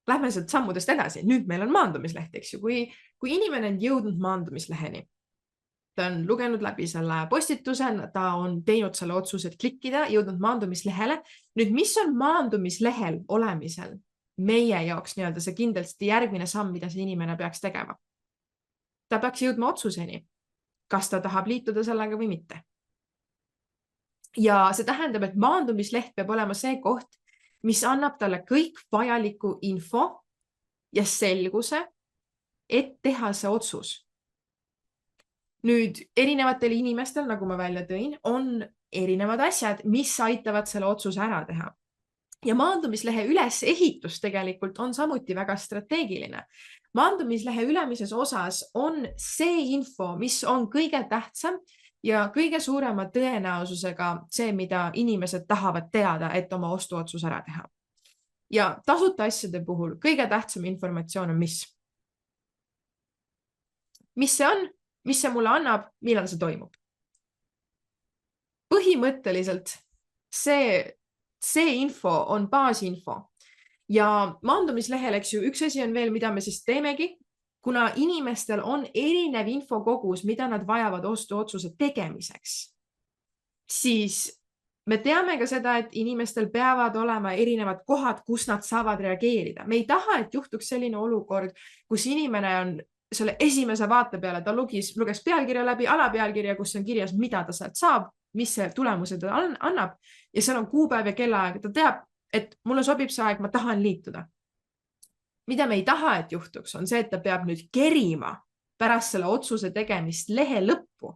lähme sealt sammudest edasi. Nüüd meil on maandumisleht, eks ju. Kui inimene on jõudnud maandumisleheni, ta on lugenud läbi selle postituse, ta on teinud selle otsuse klikkida, jõudnud maandumislehele. Nüüd, mis on maandumislehel olemisel meie jaoks nii-öelda see kindlasti järgmine samm, mida see inimene peaks tegema? Ta peaks jõudma otsuseni, kas ta tahab liituda sellega või mitte. Ja see tähendab, et maandumisleht peab olema see koht, mis annab talle kõik vajaliku info ja selguse, et teha see otsus. Nüüd erinevatel inimestel, nagu ma välja tõin, on erinevad asjad, mis aitavad selle otsuse ära teha. Ja maandumislehe ülesehitus tegelikult on samuti väga strateegiline. Maandumislehe ülemises osas on see info, mis on kõige tähtsam ja kõige suurema tõenäosusega see, mida inimesed tahavad teada, et oma ostuotsus ära teha. Ja tasuta asjade puhul kõige tähtsam informatsioon on mis? Mis see on? Mis see mulle annab, millal see toimub? Põhimõtteliselt see info on baasinfo ja maandumislehel, eks ju, üks asi on veel, mida me siis teemegi, kuna inimestel on erinev infokogus, mida nad vajavad ostuotsuse tegemiseks, siis me teame ka seda, et inimestel peavad olema erinevad kohad, kus nad saavad reageerida. Me ei taha, et juhtuks selline olukord, kus inimene on selle esimese vaate peale, ta luges pealkirja läbi, alapealkirja, kus on kirjas, mida ta sealt saab, mis see tulemuse ta annab ja seal on kuupäev ja kellaaeg. Ta teab, et mulle sobib see aeg, ma tahan liituda. Mida me ei taha, et juhtuks, on see, et ta peab nüüd kerima pärast selle otsuse tegemist lehe lõppu,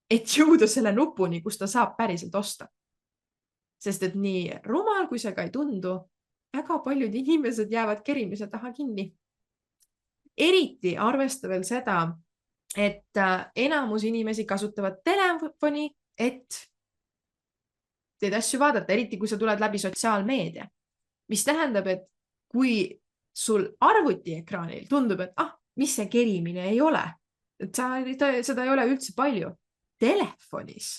et jõuda selle nupuni, kus ta saab päriselt osta. Sest et nii rumal, kui see ka ei tundu, väga paljud inimesed jäävad kerimise taha kinni. Eriti arvesta veel seda, et enamus inimesi kasutavad telefoni, et teed asju vaadata, eriti kui sa tuled läbi sotsiaalmeedia, mis tähendab, et kui sul arvutiekraanil tundub, et mis see kerimine ei ole, et seda ei ole üldse palju. Telefonis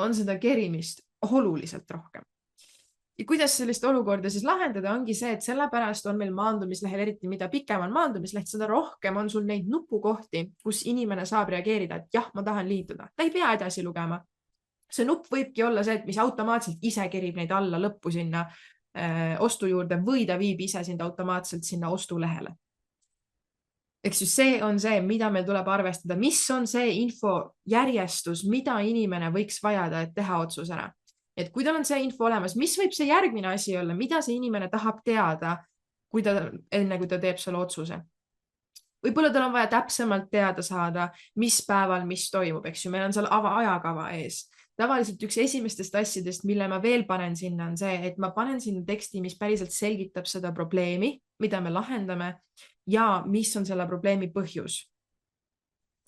on seda kerimist oluliselt rohkem. Ja kuidas sellist olukorda siis lahendada, ongi see, et sellepärast on meil maandumislehel, eriti mida pikem on maandumisleht, seda rohkem on sul neid nupukohti, kus inimene saab reageerida, et jah, ma tahan liituda. Ta ei pea edasi lugema. See nupp võibki olla see, et mis automaatselt ise kerib neid alla lõppu sinna ostu juurde või ta viib ise sind automaatselt sinna ostulehele. Eks ju, see on see, mida meil tuleb arvestada, mis on see info järjestus, mida inimene võiks vajada, et teha otsus ära. Et kui tal on see info olemas, mis võib see järgmine asi olla, mida see inimene tahab teada, enne kui ta teeb selle otsuse. Võib-olla tal on vaja täpsemalt teada saada, mis päeval, mis toimub, eks ju, meil on seal ajakava ees. Tavaliselt üks esimestest asjadest, mille ma veel panen sinna, on see, et ma panen sinna teksti, mis päriselt selgitab seda probleemi, mida me lahendame ja mis on selle probleemi põhjus.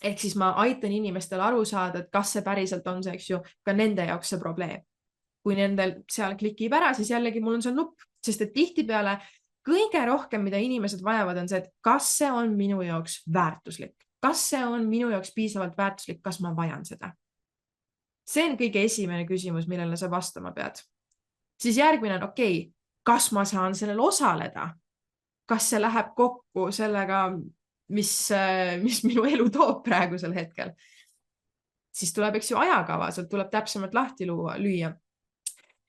Ehk siis ma aitan inimestel aru saada, et kas see päriselt on see, eks ju, ka nende jaoks see probleem. Kui nendel seal klikib ära, siis jällegi mul on see nupp, sest et tihtipeale kõige rohkem, mida inimesed vajavad, on see, et kas see on minu jaoks väärtuslik, kas see on minu jaoks piisavalt väärtuslik, kas ma vajan seda. See on kõige esimene küsimus, millele sa vastama pead. Siis järgmine on, okei, kas ma saan sellel osaleda? Kas see läheb kokku sellega, mis minu elu toob praegusel hetkel? Siis tuleb, eks ju, ajakava, sealt tuleb täpsemalt lahti lüüa.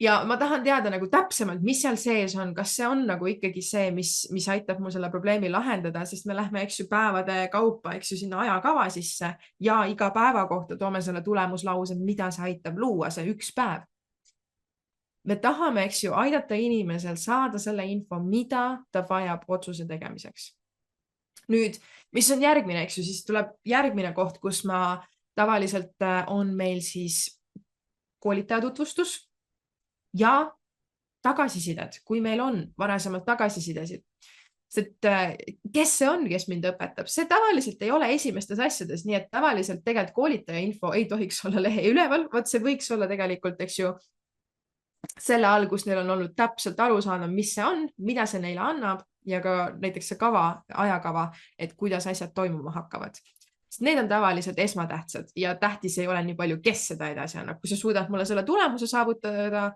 Ja ma tahan teada nagu täpsemalt, mis seal sees on, kas see on nagu ikkagi see, mis aitab mul selle probleemi lahendada, sest me lähme, eks ju, päevade kaupa, eks ju, sinna ajakava sisse ja iga päeva kohta toome selle tulemuslause, mida see aitab luua, see üks päev. Me tahame, eks ju, aidata inimesel saada selle info, mida ta vajab otsuse tegemiseks. Nüüd, mis on järgmine, eks ju, siis tuleb järgmine koht, kus ma tavaliselt on meil siis koolitaja tutvustus ja tagasisided, kui meil on varasemalt tagasisidesid. Sest kes see on, kes mind õpetab? See tavaliselt ei ole esimestes asjades, nii et tavaliselt tegelikult koolitaja info ei tohiks olla lehe üleval, vaat see võiks olla tegelikult, eks ju, selle all, kus neil on olnud täpselt aru saada, mis see on, mida see neile annab ja ka näiteks see ajakava, et kuidas asjad toimuma hakkavad. Sest need on tavaliselt esmatähtsad ja tähtis ei ole nii palju, kes seda edasi annab. Kui sa suudad mulle selle tulemuse saavutada,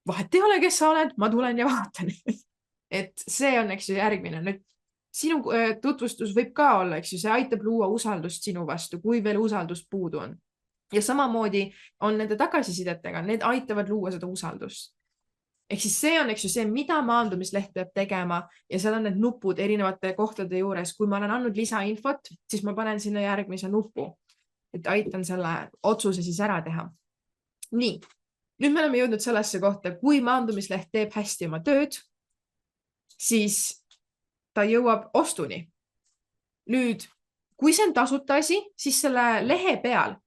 vahet ei ole, kes sa oled, ma tulen ja vaatan. Et see on, eks ju, järgmine. Nüüd sinu tutvustus võib ka olla, eks ju, see aitab luua usaldust sinu vastu, kui veel usaldust puudu on. Ja samamoodi on nende tagasisidetega, need aitavad luua seda usaldust. Ehk siis see on, eks ju, see, mida maandumisleht peab tegema ja seal on need nupud erinevate kohtade juures. Kui ma olen andnud lisainfot, siis ma panen sinna järgmise nupu, et aitan selle otsuse siis ära teha. Nii, nüüd me oleme jõudnud sellesse kohta, kui maandumisleht teeb hästi oma tööd, siis ta jõuab ostuni. Nüüd, kui see on tasuta asi, siis selle lehe peal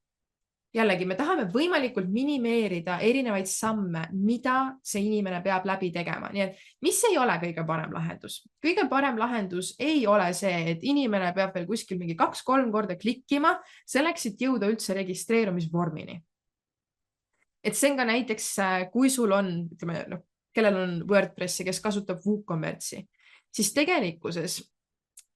jällegi me tahame võimalikult minimeerida erinevaid samme, mida see inimene peab läbi tegema. Nii et mis ei ole kõige parem lahendus? Kõige parem lahendus ei ole see, et inimene peab veel kuskil mingi 2-3 korda klikkima selleks, et jõuda üldse registreerumisvormini. Et see on ka näiteks, kui sul on, ütleme, kellel on WordPressi, kes kasutab WooCommerce'i, siis tegelikkuses,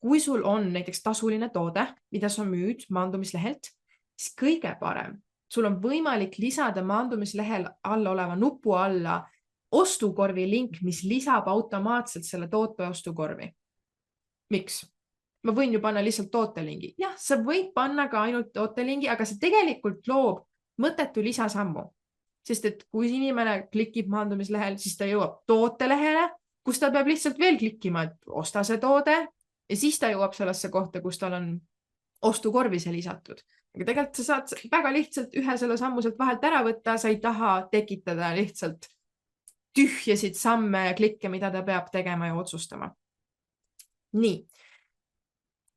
kui sul on näiteks tasuline toode, mida sa müüd maandumislehelt, siis kõige parem. Sul on võimalik lisada maandumislehel alla oleva nupu alla ostukorvi link, mis lisab automaatselt selle toote ostukorvi. Miks? Ma võin ju panna lihtsalt tootelingi. Jah, sa võid panna ka ainult tootelingi, aga see tegelikult loob mõttetu lisasammu. Sest et kui inimene klikib maandumislehel, siis ta jõuab tootelehele, kus ta peab lihtsalt veel klikkima, et osta see toode ja siis ta jõuab sellesse kohta, kus tal on ostukorvi see lisatud. Aga tegelikult sa saad väga lihtsalt ühe selle sammu sealt vahelt ära võtta, sa ei taha tekitada lihtsalt tühjasid samme ja klikke, mida ta peab tegema ja otsustama. Nii,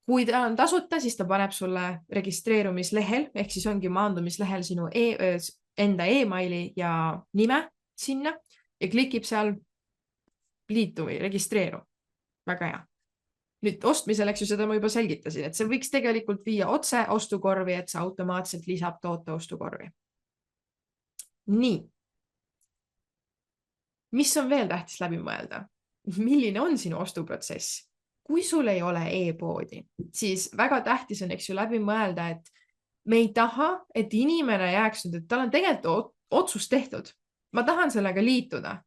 kui ta on tasuta, siis ta paneb sulle registreerumislehel, ehk siis ongi maandumislehel sinu enda e-maili ja nime sinna ja klikib seal liitu või registreeru. Väga hea. Nüüd ostmisel, eks ju, seda ma juba selgitasin, et see võiks tegelikult viia otse ostukorvi, et see automaatselt lisab toote ostukorvi. Nii. Mis on veel tähtis läbi mõelda? Milline on sinu ostuprotsess? Kui sul ei ole e-poodi, siis väga tähtis on, eks ju, läbi mõelda, et me ei taha, et inimene jääks nüüd, et tal on tegelikult otsus tehtud. Ma tahan sellega liituda.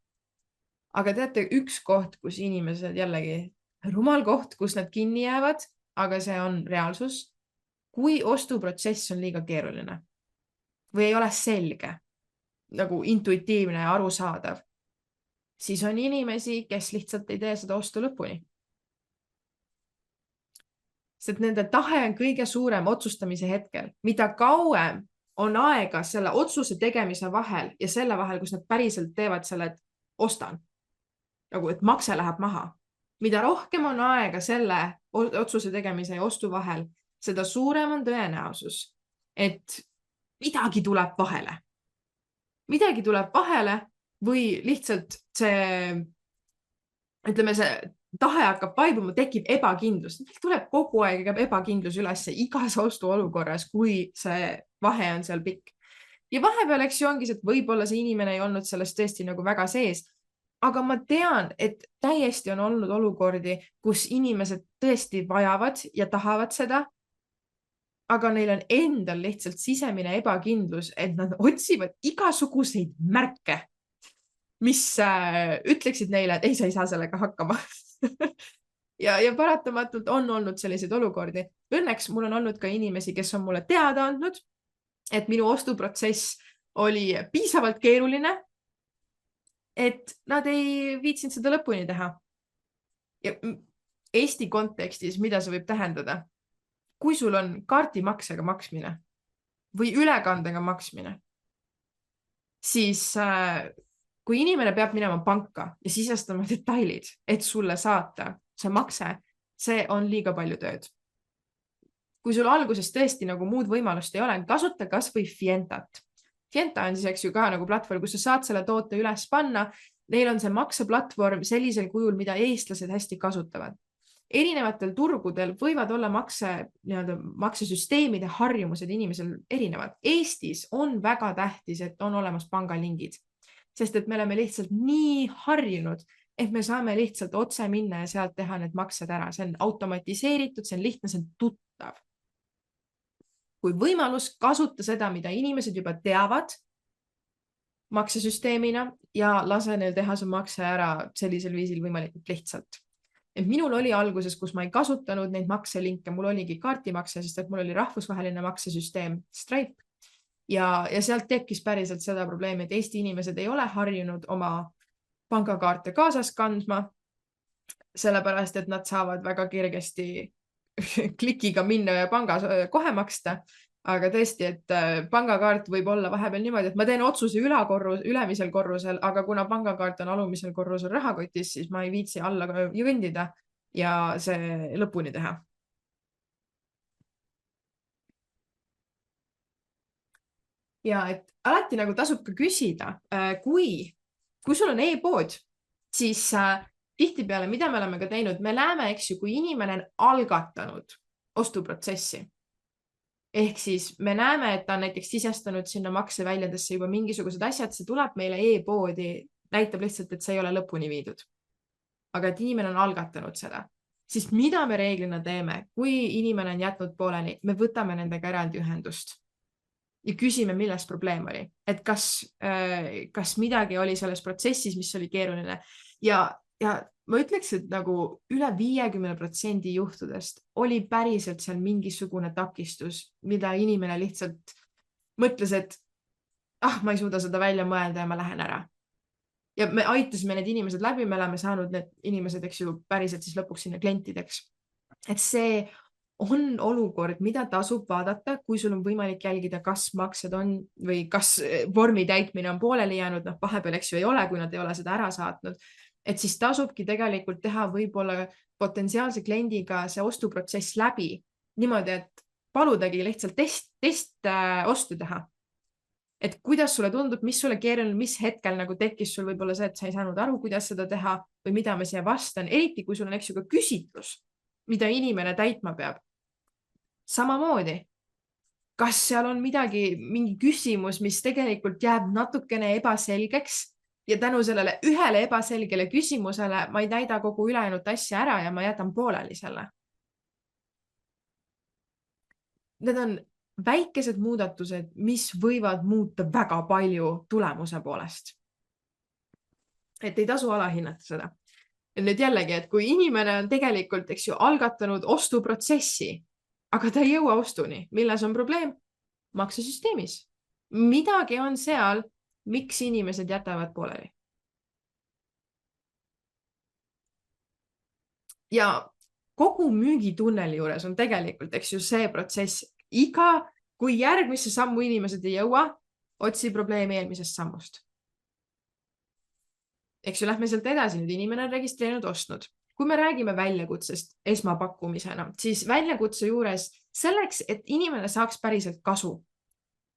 Aga teate, üks koht, kus inimesed jällegi rumal koht, kus nad kinni jäävad, aga see on reaalsus, kui ostuprotsess on liiga keeruline või ei ole selge, nagu intuitiivne ja arusaadav, siis on inimesi, kes lihtsalt ei tee seda ostu lõpuni. Sest nende tahe on kõige suurem otsustamise hetkel. Mida kauem on aega selle otsuse tegemise vahel ja selle vahel, kus nad päriselt teevad selle, et ostan, nagu et makse läheb maha. Mida rohkem on aega selle otsuse tegemise ja ostu vahel, seda suurem on tõenäosus, et midagi tuleb vahele. Midagi tuleb vahele või lihtsalt see, ütleme, see tahe hakkab vaibuma, tekib ebakindlus. Tuleb kogu aeg ebakindlus üles igas ostuolukorras, kui see vahe on seal pikk. Ja vahepeal, eks ju, ongi see, et võib-olla see inimene ei olnud sellest tõesti nagu väga sees. Aga ma tean, et täiesti on olnud olukordi, kus inimesed tõesti vajavad ja tahavad seda, aga neil on endal lihtsalt sisemine ebakindlus, et nad otsivad igasuguseid märke, mis ütleksid neile, et ei, sa ei saa sellega hakkama. ja paratamatult on olnud selliseid olukordi. Õnneks mul on olnud ka inimesi, kes on mulle teada andnud, et minu ostuprotsess oli piisavalt keeruline, et nad ei viitsinud seda lõpuni teha. Ja Eesti kontekstis, mida see võib tähendada? Kui sul on kaardimaksega maksmine või ülekandega maksmine, siis kui inimene peab minema panka ja sisestama detailid, et sulle saata see makse, see on liiga palju tööd. Kui sul alguses tõesti nagu muud võimalust ei ole, kasuta kas või Fientat. Fienta on siis, eks ju, ka nagu platvorm, kus sa saad selle toote üles panna. Neil on see makseplatvorm sellisel kujul, mida eestlased hästi kasutavad. Erinevatel turgudel võivad olla maksesüsteemide harjumused inimesel erinevad. Eestis on väga tähtis, et on olemas pangalingid, sest et me oleme lihtsalt nii harjunud, et me saame lihtsalt otse minna ja sealt teha need maksed ära. See on automatiseeritud, see on lihtne, see on tuttav. kasutav. Kui võimalus kasuta seda, mida inimesed juba teavad maksesüsteemina ja lase neil teha see makse ära sellisel viisil võimalikult lihtsalt. Et minul oli alguses, kus ma ei kasutanud neid makselinke, mul oligi kaartimakse, sest et mul oli rahvusvaheline maksesüsteem Stripe ja sealt tekkis päriselt seda probleemi, et Eesti inimesed ei ole harjunud oma pangakaarte kaasas kandma, sellepärast, et nad saavad väga kergesti klikiga minna ja pangas kohe maksta. Aga tõesti, et pangakaart võib olla vahepeal niimoodi, et ma teen otsuse ülemisel korrusel, aga kuna pangakaart on alumisel korrusel rahakotis, siis ma ei viitsi alla kõndida ja see lõpuni teha. Ja et alati nagu tasub ka küsida, kui sul on e-pood, siis tihtipeale, mida me oleme ka teinud, me näeme, eks ju, kui inimene on algatanud ostuprotsessi. Ehk siis me näeme, et ta on näiteks sisestanud sinna makseväljadesse juba mingisugused asjad, see tuleb meile e-poodi, näitab lihtsalt, et see ei ole lõpuni viidud. Aga et inimene on algatanud seda. Siis mida me reeglina teeme, kui inimene on jätnud pooleni, me võtame nendega eraldi ühendust ja küsime, milles probleem oli. Et kas midagi oli selles protsessis, mis oli keeruline ja ma ütleks, et nagu üle 50% juhtudest oli päriselt seal mingisugune takistus, mida inimene lihtsalt mõtles, et ma ei suuda seda välja mõelda ja ma lähen ära. Ja me aitasime need inimesed läbi, me oleme saanud need inimesed, eks ju, päriselt siis lõpuks sinna klientideks. Et see on olukord, mida tasub vaadata, kui sul on võimalik jälgida, kas maksed on või kas vormi täitmine on pooleli jäänud, vahepeal, eks ju, ei ole, kui nad ei ole seda ära saatnud. Et siis tasubki tegelikult teha võib-olla potentsiaalse kliendiga see ostuprotsess läbi niimoodi, et paludagi lihtsalt test ostu teha. Et kuidas sulle tundub, mis sulle keeruline, mis hetkel nagu tekkis sul võib-olla see, et sa ei saanud aru, kuidas seda teha või mida ma siia vastan, eriti kui sul on, eks ju, ka küsitlus, mida inimene täitma peab. Samamoodi, kas seal on mingi küsimus, mis tegelikult jääb natukene ebaselgeks ja tänu sellele ühele ebaselgele küsimusele ma ei täida kogu ülejäänud asja ära ja ma jätan pooleli selle. Need on väikesed muudatused, mis võivad muuta väga palju tulemuse poolest. Et ei tasu alahinnata seda. Ja nüüd jällegi, et kui inimene on tegelikult, eks ju, algatanud ostuprotsessi, aga ta ei jõua ostuni, milles on probleem? Maksesüsteemis. Midagi on seal, miks inimesed jätavad pooleli. Ja kogu müügitunneli juures on tegelikult, eks ju, see protsess kui järgmisse sammu inimesed ei jõua, otsi probleemi eelmisest sammust. Eks ju, lähme sealt edasi, nüüd inimene on registreerinud ostnud. Kui me räägime väljakutsest esmapakkumisena, siis väljakutse juures selleks, et inimene saaks päriselt kasu.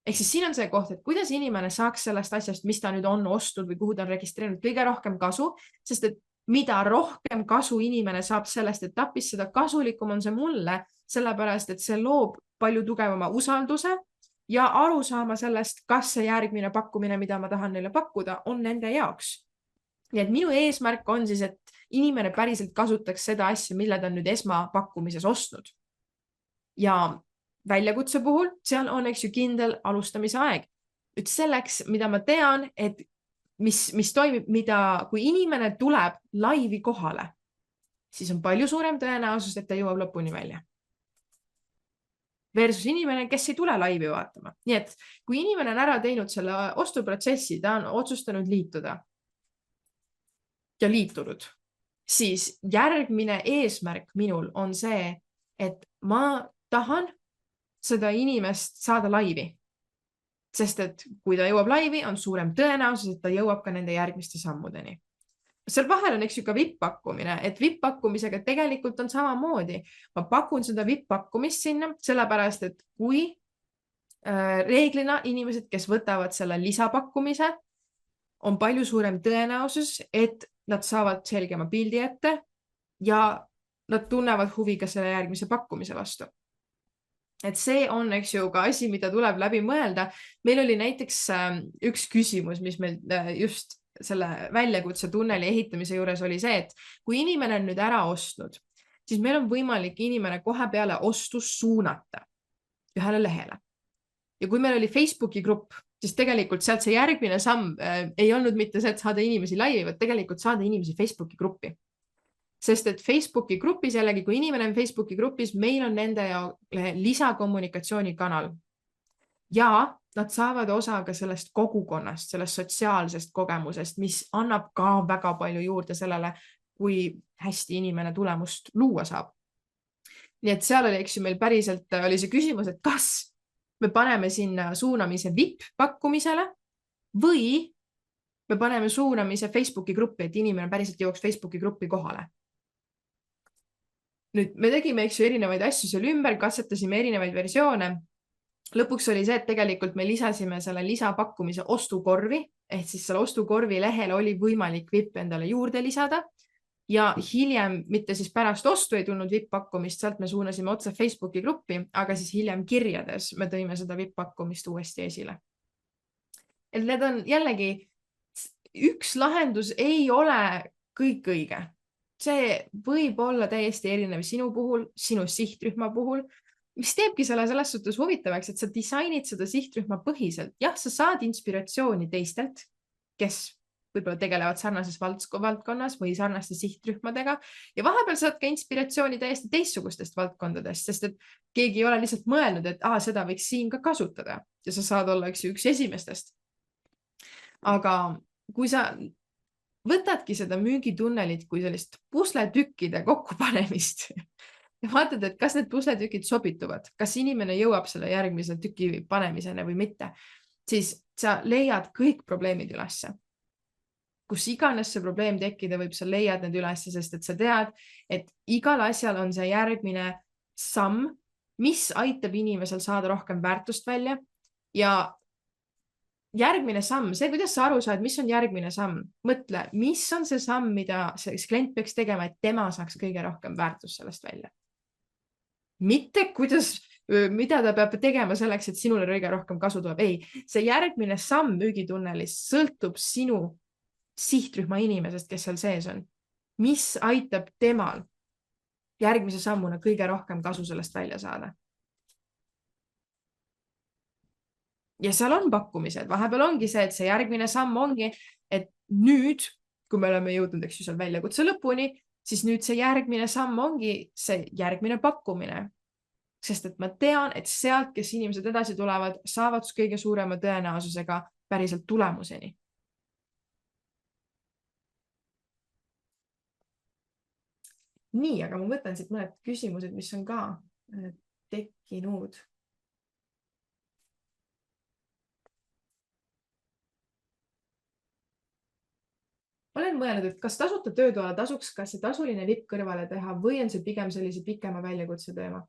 Ehk siis siin on see koht, et kuidas inimene saaks sellest asjast, mis ta nüüd on ostnud või kuhu ta on registreerinud, kõige rohkem kasu, sest et mida rohkem kasu inimene saab sellest etapist, seda kasulikum on see mulle, sellepärast, et see loob palju tugevama usalduse ja aru saama sellest, kas see järgmine pakkumine, mida ma tahan neile pakkuda, on nende jaoks. Nii et minu eesmärk on siis, et inimene päriselt kasutaks seda asja, mille ta on nüüd esmapakkumises ostnud. Ja väljakutse puhul, seal on, eks ju, kindel alustamise aeg. Nüüd selleks, mida ma tean, et mis toimib, kui inimene tuleb laivi kohale, siis on palju suurem tõenäosus, et ta jõuab lõpuni välja. Versus inimene, kes ei tule laivi vaatama. Nii et kui inimene on ära teinud selle ostuprotsessi, ta on otsustanud liituda ja liitunud, siis järgmine eesmärk minul on see, et ma tahan seda inimest saada laivi. Sest et kui ta jõuab laivi, on suurem tõenäosus, et ta jõuab ka nende järgmiste sammudeni. Seal vahel on, eks ju, ka VIP-pakkumine, et VIP-pakkumisega tegelikult on samamoodi. Ma pakun seda VIP-pakkumist sinna, sellepärast, et kui reeglina inimesed, kes võtavad selle lisapakkumise, on palju suurem tõenäosus, et nad saavad selgema pildi ette ja nad tunnevad huvi ka selle järgmise pakkumise vastu. Et see on, eks ju, ka asi, mida tuleb läbi mõelda. Meil oli näiteks üks küsimus, mis meil just selle väljakutse tunneli ehitamise juures oli see, et kui inimene on nüüd ära ostnud, siis meil on võimalik inimene kohe peale ostus suunata ühele lehele. Ja kui meil oli Facebooki grupp, siis tegelikult sealt see järgmine samm ei olnud mitte see, et saada inimesi laivi, vaid tegelikult saada inimesi Facebooki gruppi. Sest et Facebooki grupis jällegi, kui inimene on Facebooki grupis, meil on nende lisakommunikatsioonikanal. Ja nad saavad osa ka sellest kogukonnast, sellest sotsiaalsest kogemusest, mis annab ka väga palju juurde sellele, kui hästi inimene tulemust luua saab. Nii et seal oli, eks ju, meil päriselt oli see küsimus, et kas me paneme sinna suunamise VIP-pakkumisele või me paneme suunamise Facebooki gruppi, et inimene päriselt jõuaks Facebooki gruppi kohale. Nüüd me tegime, eks ju, erinevaid asju seal ümber, katsetasime erinevaid versioone. Lõpuks oli see, et tegelikult me lisasime selle lisapakkumise ostukorvi, ehk siis selle ostukorvi lehel oli võimalik VIP endale juurde lisada ja hiljem, mitte siis pärast ostu ei tulnud VIP-pakkumist, sealt me suunasime otse Facebooki gruppi, aga siis hiljem kirjades me tõime seda VIP-pakkumist uuesti esile. Et need on jällegi, üks lahendus ei ole kõik õige. See võib olla täiesti erinev sinu puhul, sinu sihtrühma puhul, mis teebki selle selles suhtes huvitavaks, et sa disainid seda sihtrühma põhiselt. Jah, sa saad inspiratsiooni teistelt, kes võib-olla tegelevad sarnases valdkonnas või sarnaste sihtrühmadega ja vahepeal saad ka inspiratsiooni täiesti teistsugustest valdkondadest, sest et keegi ei ole lihtsalt mõelnud, et seda võiks siin ka kasutada ja sa saad olla üks esimestest. Aga kui sa võtadki seda müügitunnelit kui sellist pusletükkide kokkupanemist ja vaatad, et kas need pusletükid sobituvad, kas inimene jõuab selle järgmise tüki panemisena või mitte, siis sa leiad kõik probleemid ülesse. Kus iganes see probleem tekkida võib, sa leiad need ülesse, sest et sa tead, et igal asjal on see järgmine samm, mis aitab inimesel saada rohkem väärtust välja ja järgmine samm, see, kuidas sa aru saad, mis on järgmine samm, mõtle, mis on see samm, mida see klient peaks tegema, et tema saaks kõige rohkem väärtust sellest välja. Mitte mida ta peab tegema selleks, et sinule kõige rohkem kasu tuleb. Ei, see järgmine samm müügitunnelis sõltub sinu sihtrühma inimesest, kes seal sees on. Mis aitab temal järgmise sammuna kõige rohkem kasu sellest välja saada? Ja seal on pakkumised, vahepeal ongi see, et see järgmine samm ongi, et nüüd, kui me oleme jõudnud, eks ju, seal väljakutse lõpuni, siis nüüd see järgmine samm ongi see järgmine pakkumine. Sest et ma tean, et sealt, kes inimesed edasi tulevad, saavad kõige suurema tõenäosusega päriselt tulemuseni. Nii, aga ma võtan siit mõned küsimused, mis on ka tekkinud. Olen mõelnud, et kas tasuta töötoale tasuks, kas see tasuline VIP kõrvale teha või on see pigem sellise pikema väljakutse teema?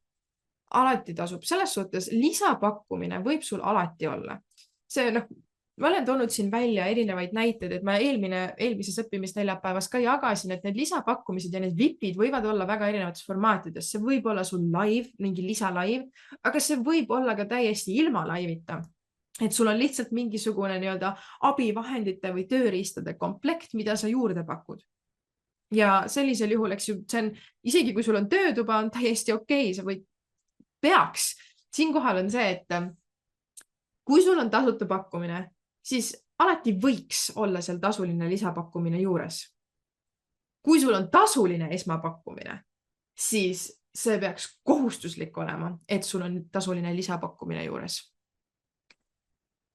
Alati tasub. Selles suhtes lisapakkumine võib sul alati olla. See, ma olen toonud siin välja erinevaid näiteid, et ma eelmises õppimisneljapäevas ka jagasin, et need lisapakkumised ja need VIPid võivad olla väga erinevates formaatides. See võib olla sul live, mingi lisalaiv, aga see võib olla ka täiesti ilma laivita. Et sul on lihtsalt mingisugune abivahendite või tööriistade komplekt, mida sa juurde pakud. Ja sellisel juhul, eks ju, see on, isegi kui sul on töötuba, on täiesti okei, sa võid peaks. Siinkohal on see, et kui sul on tasuta pakkumine, siis alati võiks olla seal tasuline lisapakkumine juures. Kui sul on tasuline esmapakkumine, siis see peaks kohustuslik olema, et sul on tasuline lisapakkumine juures.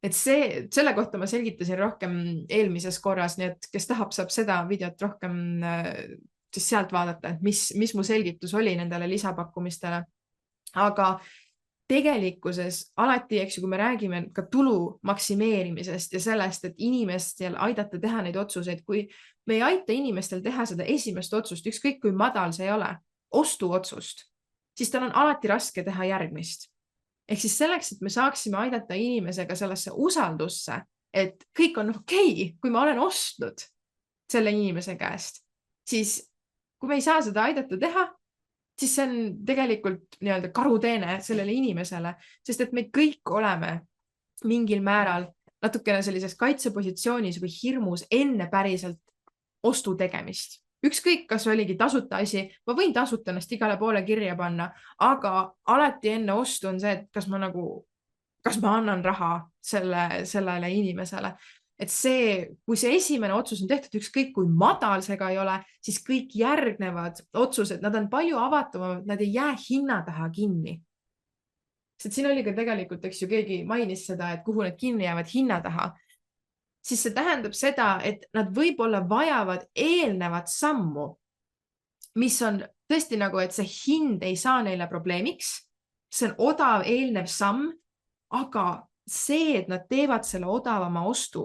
Et selle kohta ma selgitasin rohkem eelmises korras, nii et kes tahab, saab seda videot rohkem siis sealt vaadata, et mis mu selgitus oli nendele lisapakkumistele. Aga tegelikkuses alati, eks ju, kui me räägime ka tulu maksimeerimisest ja sellest, et inimestel aidata teha neid otsuseid, kui me ei aita inimestel teha seda esimest otsust, ükskõik kui madal see ei ole, ostuotsust, siis tal on alati raske teha järgmist. Ehk siis selleks, et me saaksime aidata inimesega sellesse usaldusse, et kõik on okei, kui ma olen ostnud selle inimese käest, siis kui me ei saa seda aidata teha, siis see on tegelikult karuteene sellele inimesele, sest et me kõik oleme mingil määral natukene sellises kaitsepositsioonis või hirmus enne päriselt ostu tegemist. ükskõik, kas oligi tasuta asi, ma võin tasuta ennast igale poole kirja panna, aga alati enne ostu on see, et kas ma annan raha sellele inimesele. Et kui see esimene otsus on tehtud, ükskõik kui madal see ka ei ole, siis kõik järgnevad otsused, nad on palju avatumad, nad ei jää hinna taha kinni. Sest siin oli ka tegelikult, eks ju, keegi mainis seda, et kuhu need kinni jäävad hinna taha. Siis see tähendab seda, et nad võib-olla vajavad eelnevat sammu, mis on tõesti nagu, et see hind ei saa neile probleemiks. See on odav eelnev samm, aga see, et nad teevad selle odavama ostu,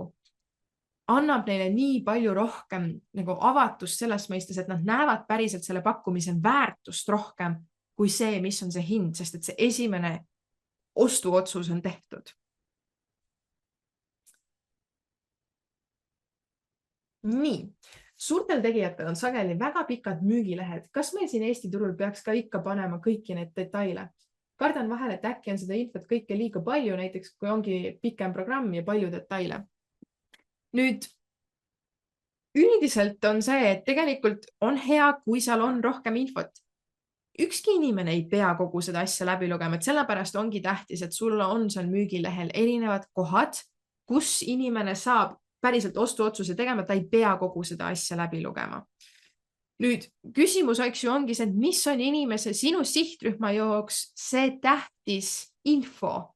annab neile nii palju rohkem nagu avatust selles mõistes, et nad näevad päriselt selle pakkumise väärtust rohkem kui see, mis on see hind, sest et see esimene ostuotsus on tehtud. Nii, suurtel tegijatel on sageli väga pikad müügilehed. Kas meil siin Eesti turul peaks ka ikka panema kõiki neid detaile? Kardan vahel, et äkki on seda infot kõike liiga palju, näiteks kui ongi pikem programm ja palju detaile. Nüüd, üldiselt on see, et tegelikult on hea, kui seal on rohkem infot. Ükski inimene ei pea kogu seda asja läbi lugema, et sellepärast ongi tähtis, et sul on seal müügilehel erinevad kohad, kus inimene saab päriselt ostuotsuse tegema, ta ei pea kogu seda asja läbi lugema. Nüüd, küsimus ongi see, et mis on inimese sinu sihtrühma jaoks see tähtis info.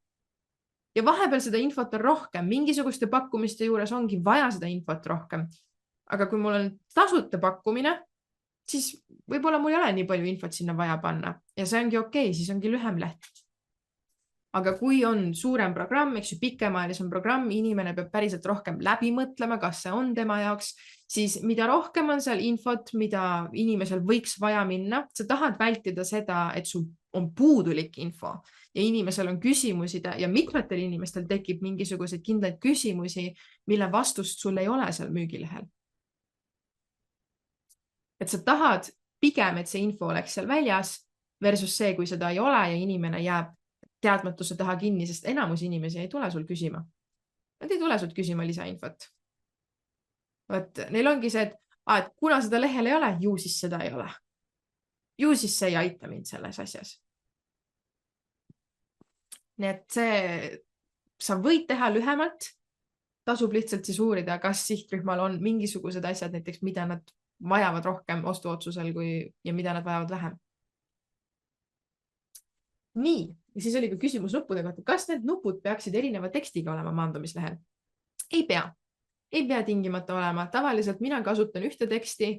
Ja vahepeal seda infot on rohkem, mingisuguste pakkumiste juures ongi vaja seda infot rohkem. Aga kui mul on tasuta pakkumine, siis võib-olla mul ei ole nii palju infot sinna vaja panna ja see ongi okei, siis ongi lühem leht. Aga kui on suurem programm, eks ju, pikemaajalisem programm, inimene peab päriselt rohkem läbi mõtlema, kas see on tema jaoks, siis mida rohkem on seal infot, mida inimesel võiks vaja minna, sa tahad vältida seda, et sul on puudulik info ja inimesel on küsimusi ja mitmetel inimestel tekib mingisuguseid kindlaid küsimusi, mille vastust sul ei ole seal müügilehel. Et sa tahad pigem, et see info oleks seal väljas versus see, kui seda ei ole ja inimene jääb teadmatuse taha kinni, sest enamus inimesi ei tule sul küsima. Nad ei tule sul küsima lisainfot. Neil ongi see, et kuna seda lehel ei ole, ju siis seda ei ole. Ju siis see ei aita mind selles asjas. Nii et sa võid teha lühemalt, tasub lihtsalt siis uurida, kas sihtrühmal on mingisugused asjad, näiteks mida nad vajavad rohkem ostuotsusel ja mida nad vajavad vähem. Nii, ja siis oli ka küsimus nuppude kohta. Kas need nupud peaksid erineva tekstiga olema maandumislehel? Ei pea. Ei pea tingimata olema. Tavaliselt mina kasutan ühte teksti.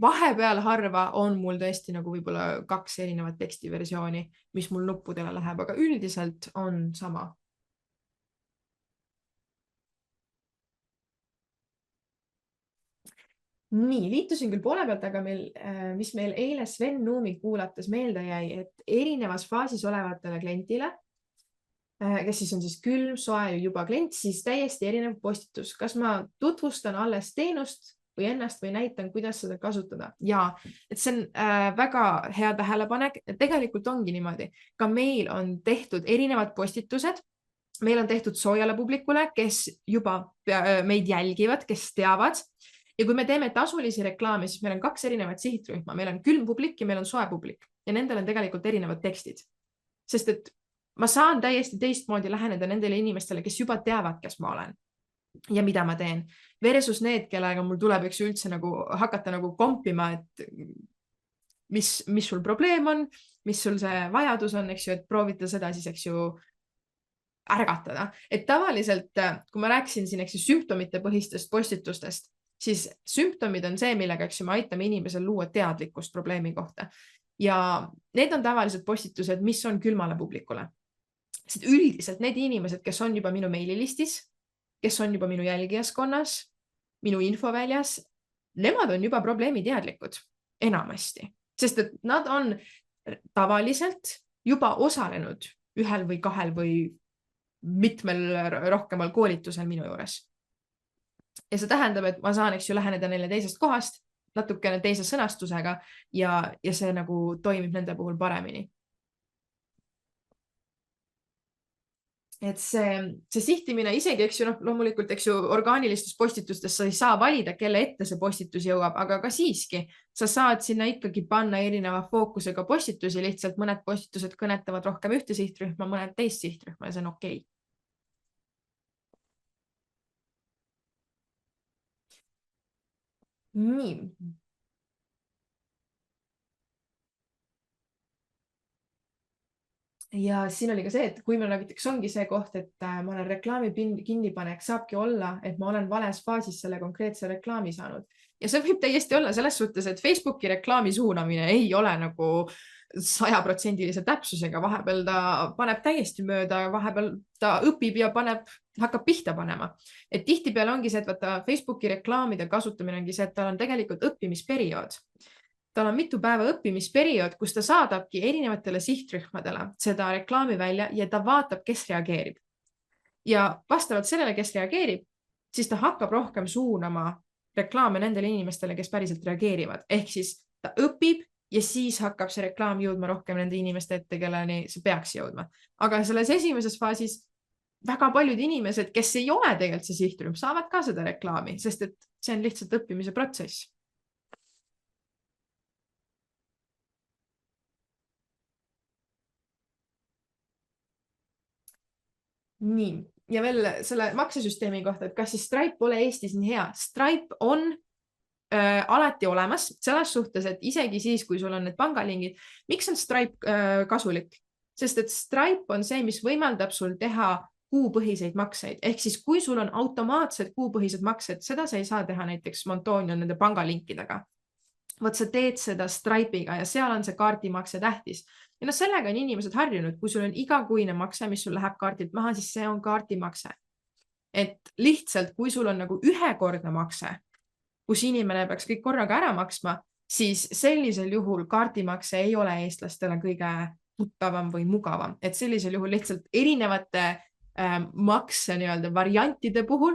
Vahepeal harva on mul tõesti nagu võib-olla 2 erinevat tekstiversiooni, mis mul nuppudele läheb, aga üldiselt on sama. Nii, liitusin küll poole pealt, aga mis meil eile Sven Nuumi kuulates meelde jäi, et erinevas faasis olevatele klientile, kes siis on siis külm, soe ja juba klient, siis täiesti erinev postitus. Kas ma tutvustan alles teenust või ennast või näitan, kuidas seda kasutada? Ja, et see on väga hea tähelepanek. Tegelikult ongi niimoodi. Ka meil on tehtud erinevad postitused. Meil on tehtud soojale publikule, kes juba meid jälgivad, kes teavad. Ja kui me teeme tasulisi reklaame, siis meil on 2 erinevat sihtrühma. Meil on külm publik ja meil on soe publik. Ja nendel on tegelikult erinevad tekstid. Sest et ma saan täiesti teistmoodi läheneda nendele inimestele, kes juba teavad, kes ma olen ja mida ma teen. Versus need, kellega mul tuleb üldse nagu hakata nagu kompima, et mis sul probleem on, mis sul see vajadus on, eks ju, et proovida seda siis, eks ju, ärgatada. Et tavaliselt, kui ma rääkisin siin, eks ju, sümptomite põhistest postitustest, siis sümptomid on see, millega me aitame inimesel luua teadlikkust probleemi kohta. Ja need on tavaliselt postitused, mis on külmale publikule. Sest üldiselt need inimesed, kes on juba minu meililistis, kes on juba minu jälgijaskonnas, minu infoväljas, nemad on juba probleemi teadlikud enamasti. Sest et nad on tavaliselt juba osalenud 1 või 2 või mitmel rohkemal koolitusel minu juures. Ja see tähendab, et ma saan, eks ju, läheneda neile teisest kohast, natukene teise sõnastusega ja see nagu toimib nende puhul paremini. et see sihtimine isegi, eks ju, noh, loomulikult, eks ju, orgaanilistes postitustes sa ei saa valida, kelle ette see postitus jõuab, aga ka siiski sa saad sinna ikkagi panna erineva fookusega postitusi, lihtsalt mõned postitused kõnetavad rohkem ühte sihtrühma, mõned teist sihtrühma ja see on okei. Nii. Ja siin oli ka see, et kui meil näiteks ongi see koht, et ma olen reklaami kinnipanek, saabki olla, et ma olen vales faasis selle konkreetse reklaami saanud. Ja see võib täiesti olla selles suhtes, et Facebooki reklaami suunamine ei ole nagu 100% täpsusega, vahepeal ta paneb täiesti mööda, vahepeal ta õpib ja hakkab pihta panema. Et tihtipeale ongi see, et vaata Facebooki reklaamide kasutamine ongi see, et tal on tegelikult õppimisperiood. Tal on mitu päeva õppimisperiood, kus ta saadabki erinevatele sihtrühmadele seda reklaami välja ja ta vaatab, kes reageerib. Ja vastavalt sellele, kes reageerib, siis ta hakkab rohkem suunama reklaame nendele inimestele, kes päriselt reageerivad. Ehk siis ta õpib ja siis hakkab see reklaam jõudma rohkem nende inimeste ette, kelleni see peaks jõudma. Aga selles esimeses faasis väga paljud inimesed, kes ei ole tegelikult see sihtrühm, saavad ka seda reklaami, sest et see on lihtsalt õppimise protsess. Nii, ja veel selle maksesüsteemi kohta, et kas siis Stripe pole Eestis nii hea? Stripe on alati olemas selles suhtes, et isegi siis, kui sul on need pangalingid, miks on Stripe kasulik? Sest et Stripe on see, mis võimaldab sul teha kuupõhiseid makseid. Ehk siis, kui sul on automaatsed kuupõhised maksed, seda sa ei saa teha näiteks Montonio nende pangalinkidega. Vot sa teed seda Stripe'iga ja seal on see kaardimakse tähtis. Ja noh, sellega on inimesed harjunud, kui sul on igakuine makse, mis sul läheb kaardilt maha, siis see on kaardimakse. Et lihtsalt, kui sul on nagu ühekordne makse, kus inimene peaks kõik korraga ära maksma, siis sellisel juhul kaardimakse ei ole eestlastele kõige tuttavam või mugavam. Et sellisel juhul lihtsalt erinevate makse nii-öelda variantide puhul,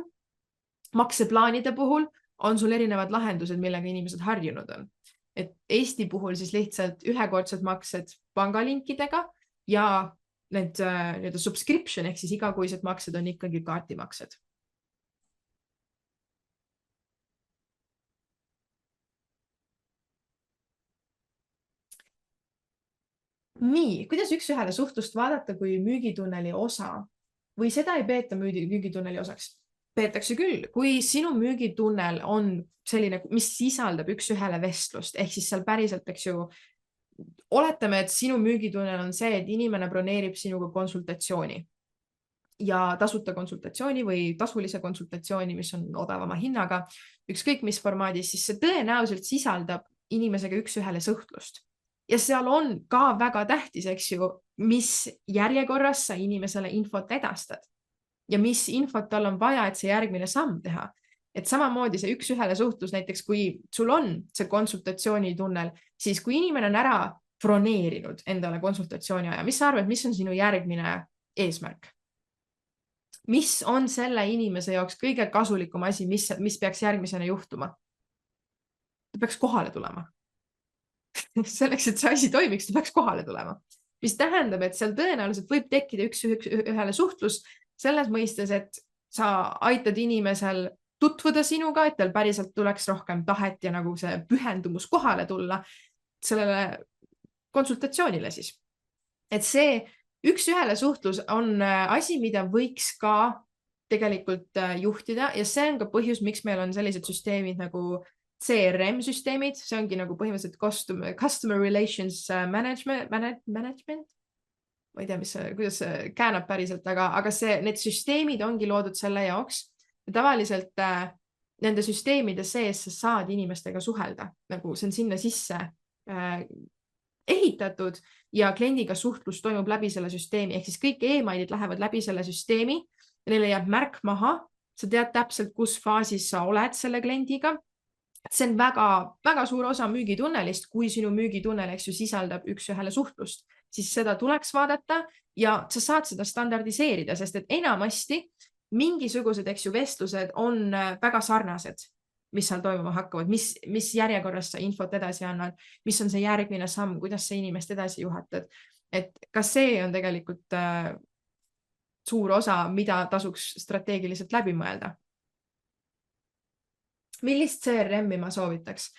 makseplaanide puhul on sul erinevad lahendused, millega inimesed harjunud on. Et Eesti puhul siis lihtsalt ühekordsed maksed pangalinkidega ja need subscription ehk siis igakuised maksed on ikkagi kaardimaksed. Nii, kuidas üks-ühele suhtlust vaadata kui müügitunneli osa või seda ei peeta müügitunneli osaks? Peetakse küll, kui sinu müügitunnel on selline, mis sisaldab üks-ühele vestlust, ehk siis seal päriselt, eks ju, oletame, et sinu müügitunnel on see, et inimene broneerib sinuga konsultatsiooni ja tasuta konsultatsiooni või tasulise konsultatsiooni, mis on odavama hinnaga, ükskõik mis formaadis, siis see tõenäoliselt sisaldab inimesega üks-ühele suhtlust. Ja seal on ka väga tähtis, eks ju, mis järjekorras sa inimesele infot edastad ja mis infot tal on vaja, et see järgmine samm teha. Et samamoodi see üks-ühele suhtlus, näiteks kui sul on see konsultatsioonitunnel, siis kui inimene on ära broneerinud endale konsultatsiooni aja, mis sa arvad, mis on sinu järgmine eesmärk? Mis on selle inimese jaoks kõige kasulikum asi, mis peaks järgmisena juhtuma? Ta peaks kohale tulema. Selleks, et see asi toimiks, ta peaks kohale tulema. Mis tähendab, et seal tõenäoliselt võib tekkida üks-ühele suhtlus selles mõistes, et sa aitad inimesel tutvuda sinuga, et tal päriselt tuleks rohkem tahet ja nagu see pühendumus kohale tulla sellele konsultatsioonile siis. Et see üks-ühele suhtlus on asi, mida võiks ka tegelikult juhtida ja see on ka põhjus, miks meil on sellised süsteemid nagu CRM-süsteemid, see ongi nagu põhimõtteliselt Customer Relations Management. Ma ei tea, kuidas see käänab päriselt, aga need süsteemid ongi loodud selle jaoks. Ja tavaliselt nende süsteemide sees sa saad inimestega suhelda, nagu see on sinna sisse ehitatud ja kliendiga suhtlus toimub läbi selle süsteemi, ehk siis kõik emailid lähevad läbi selle süsteemi ja neile jääb märk maha. Sa tead täpselt, kus faasis sa oled selle kliendiga. See on väga suur osa müügitunnelist, kui sinu müügitunnel sisaldab üks-ühele suhtlust, siis seda tuleks vaadata ja sa saad seda standardiseerida, sest et enamasti mingisugused vestlused on väga sarnased, mis seal toimuma hakkavad, mis järjekorras sa infot edasi annad, mis on see järgmine samm, kuidas sa inimest edasi juhatad. Et ka see on tegelikult suur osa, mida tasuks strateegiliselt läbi mõelda. Millist CRM-i ma soovitaks?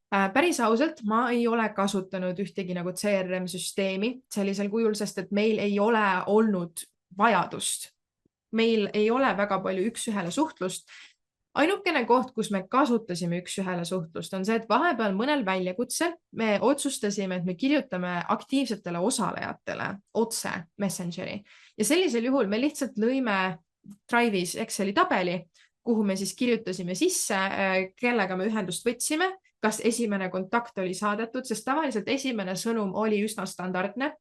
Päris ausalt, ma ei ole kasutanud ühtegi nagu CRM-süsteemi sellisel kujul, sest et meil ei ole olnud vajadust. Meil ei ole väga palju üks-ühele suhtlust. Ainukene koht, kus me kasutasime üks-ühele suhtlust, on see, et vahepeal mõnel väljakutsel me otsustasime, et me kirjutame aktiivsetele osalejatele otse Messengeri ja sellisel juhul me lihtsalt lõime Drive'is Exceli tabeli, kuhu me siis kirjutasime sisse, kellega me ühendust võtsime, kas esimene kontakt oli saadetud, sest tavaliselt esimene sõnum oli üsna standardne.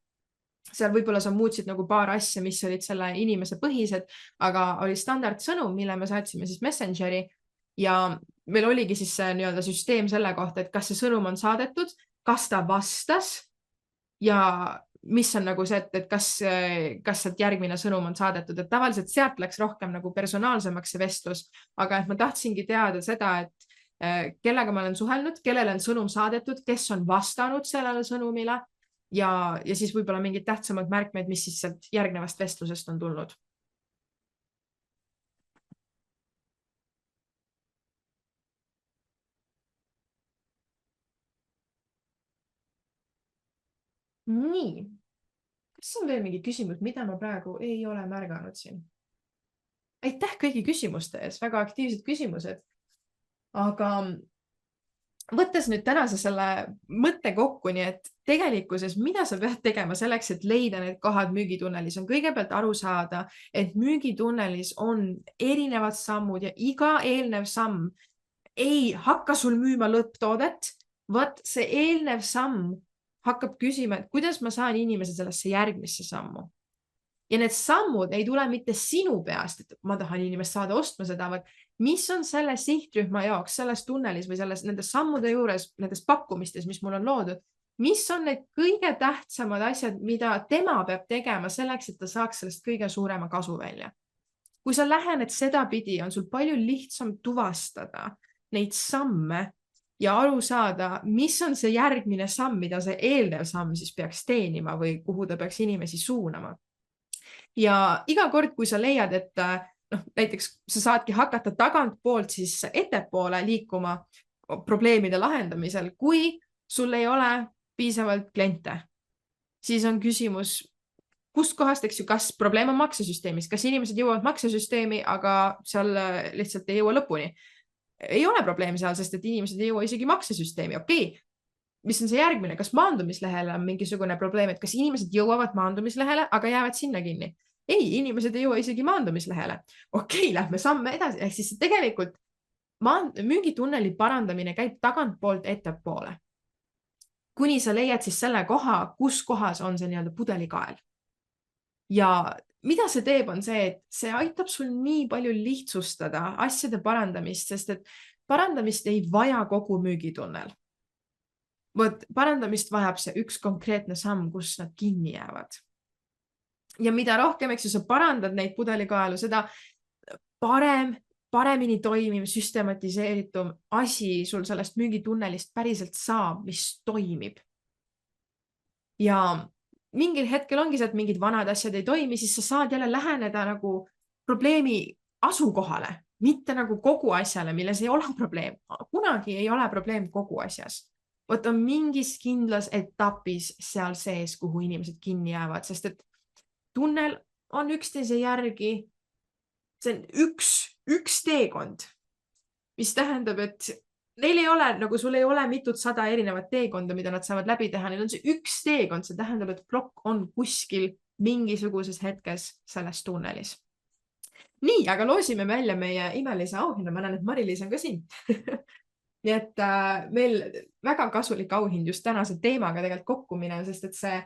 Seal võib-olla sa muutsid nagu paar asja, mis olid selle inimese põhised, aga oli standardsõnum, mille me saatsime siis Messengeri ja meil oligi siis see nii-öelda süsteem selle kohta, et kas see sõnum on saadetud, kas ta vastas ja mis on nagu see, et kas sealt järgmine sõnum on saadetud, et tavaliselt sealt läks rohkem nagu personaalsemaks see vestlus, aga et ma tahtsingi teada seda, et kellega ma olen suhelnud, kellele on sõnum saadetud, kes on vastanud sellele sõnumile ja siis võib-olla mingid tähtsamad märkmeid, mis siis sealt järgnevast vestlusest on tulnud. Nii, kas on veel mingi küsimus, mida ma praegu ei ole märganud siin? Aitäh kõigi küsimuste ees, väga aktiivsed küsimused. Aga võttes nüüd tänase selle mõtte kokku, nii et tegelikkuses, mida sa pead tegema selleks, et leida need kohad müügitunnelis, on kõigepealt aru saada, et müügitunnelis on erinevad sammud ja iga eelnev samm ei hakka sul müüma lõpptoodet, vaat see eelnev samm hakkab küsima, et kuidas ma saan inimese sellesse järgmisse sammu. Ja need sammud ei tule mitte sinu peast, et ma tahan inimest saada ostma seda, vaid mis on selle sihtrühma jaoks selles tunnelis või nendes sammude juures, nendes pakkumistes, mis mul on loodud, mis on need kõige tähtsamad asjad, mida tema peab tegema selleks, et ta saaks sellest kõige suurema kasu välja. Kui sa lähened sedapidi, on sul palju lihtsam tuvastada neid samme ja aru saada, mis on see järgmine samm, mida see eelnev samm siis peaks teenima või kuhu ta peaks inimesi suunama. Ja iga kord, kui sa leiad, et näiteks sa saadki hakata tagantpoolt siis ettepoole liikuma probleemide lahendamisel, kui sul ei ole piisavalt kliente, siis on küsimus, kust kohast, eks ju, kas probleem on maksesüsteemis, kas inimesed jõuavad maksesüsteemi, aga seal lihtsalt ei jõua lõpuni. Ei ole probleemi seal, sest et inimesed ei jõua isegi maksesüsteemi. Okei. Mis on see järgmine? Kas maandumislehele on mingisugune probleem, et kas inimesed jõuavad maandumislehele, aga jäävad sinna kinni? Ei, inimesed ei jõua isegi maandumislehele. Okei, lähme samme edasi. Ehk siis tegelikult müügitunneli parandamine käib tagantpoolt ettepoole. Kuni sa leiad siis selle koha, kus kohas on see nii-öelda pudelikael. Ja mida see teeb, on see, et see aitab sul nii palju lihtsustada asjade parandamist, sest et parandamist ei vaja kogu müügitunnel. Parandamist vajab see üks konkreetne samm, kus nad kinni jäävad. Ja mida rohkem, eks ju, sa parandad neid pudelikaelu, seda paremini toimiv, süstematiseeritum asi sul sellest müügitunnelist päriselt saab, mis toimib. Ja mingil hetkel ongi see, et mingid vanad asjad ei toimi, siis sa saad jälle läheneda nagu probleemi asukohale, mitte nagu kogu asjale, milles ei ole probleem. Kunagi ei ole probleem kogu asjas. Võt on mingis kindlas etapis seal sees, kuhu inimesed kinni jäävad, sest et tunnel on üksteise järgi, see on üks teekond, mis tähendab, et neil ei ole, nagu sul ei ole mitut sada erinevat teekonda, mida nad saavad läbi teha, neil on see üks teekond, see tähendab, et plokk on kuskil mingisuguses hetkes selles tunnelis. Nii, aga loosime välja meie imelise auhinna, ma näen, et Mari-Liis on ka siin. Nii et meil väga kasulik auhind just tänase teemaga tegelikult kokku minev, sest et see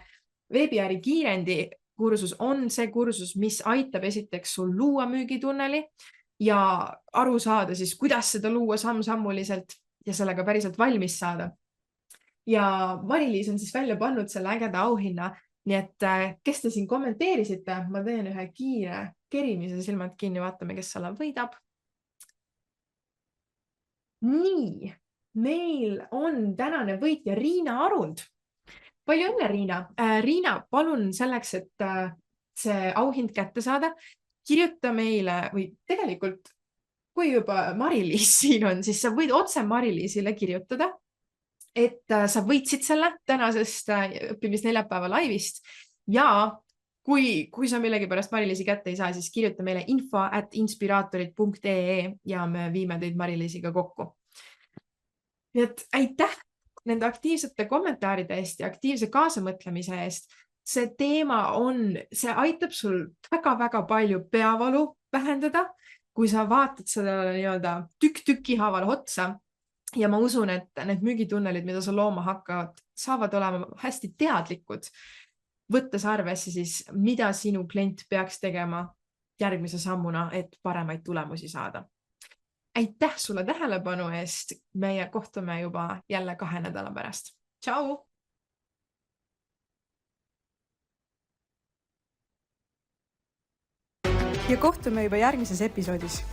veebiäri kiirendi kursus on see kursus, mis aitab esiteks sul luua müügitunneli ja aru saada siis, kuidas seda luua samm-sammuliselt ja sellega päriselt valmis saada. Ja Mari-Liis on siis välja pannud selle ägeda auhinna, nii et kes te siin kommenteerisite, ma teen ühe kiire kerimise silmad kinni, vaatame, kes selle võidab. Nii, meil on tänane võitja Riina Arund. Palju õnne, Riina. Riina, palun selleks, et see auhind kätte saada, kirjuta meile või tegelikult, kui juba Mari-Liis siin on, siis sa võid otse Mari-Liisile kirjutada, et sa võitsid selle tänasest õppimisneljapäeva laivist ja kui sa millegipärast Mari-Liisi kätte ei saa, siis kirjuta meile info@inspiraatorid.ee ja me viime teid Mari-Liisiga kokku. Nii et aitäh nende aktiivsete kommentaaride eest ja aktiivse kaasamõtlemise eest. See teema see aitab sul väga-väga palju peavalu vähendada, kui sa vaatad seda nii-öelda tükk-tüki haaval otsa. Ja ma usun, et need müügitunnelid, mida sa looma hakkavad, saavad olema hästi teadlikud, võttes arvesse siis, mida sinu klient peaks tegema järgmise sammuna, et paremaid tulemusi saada. Aitäh sulle tähelepanu eest. Meie kohtume juba jälle 2 nädala pärast. Tšau! Ja kohtume juba järgmises episoodis.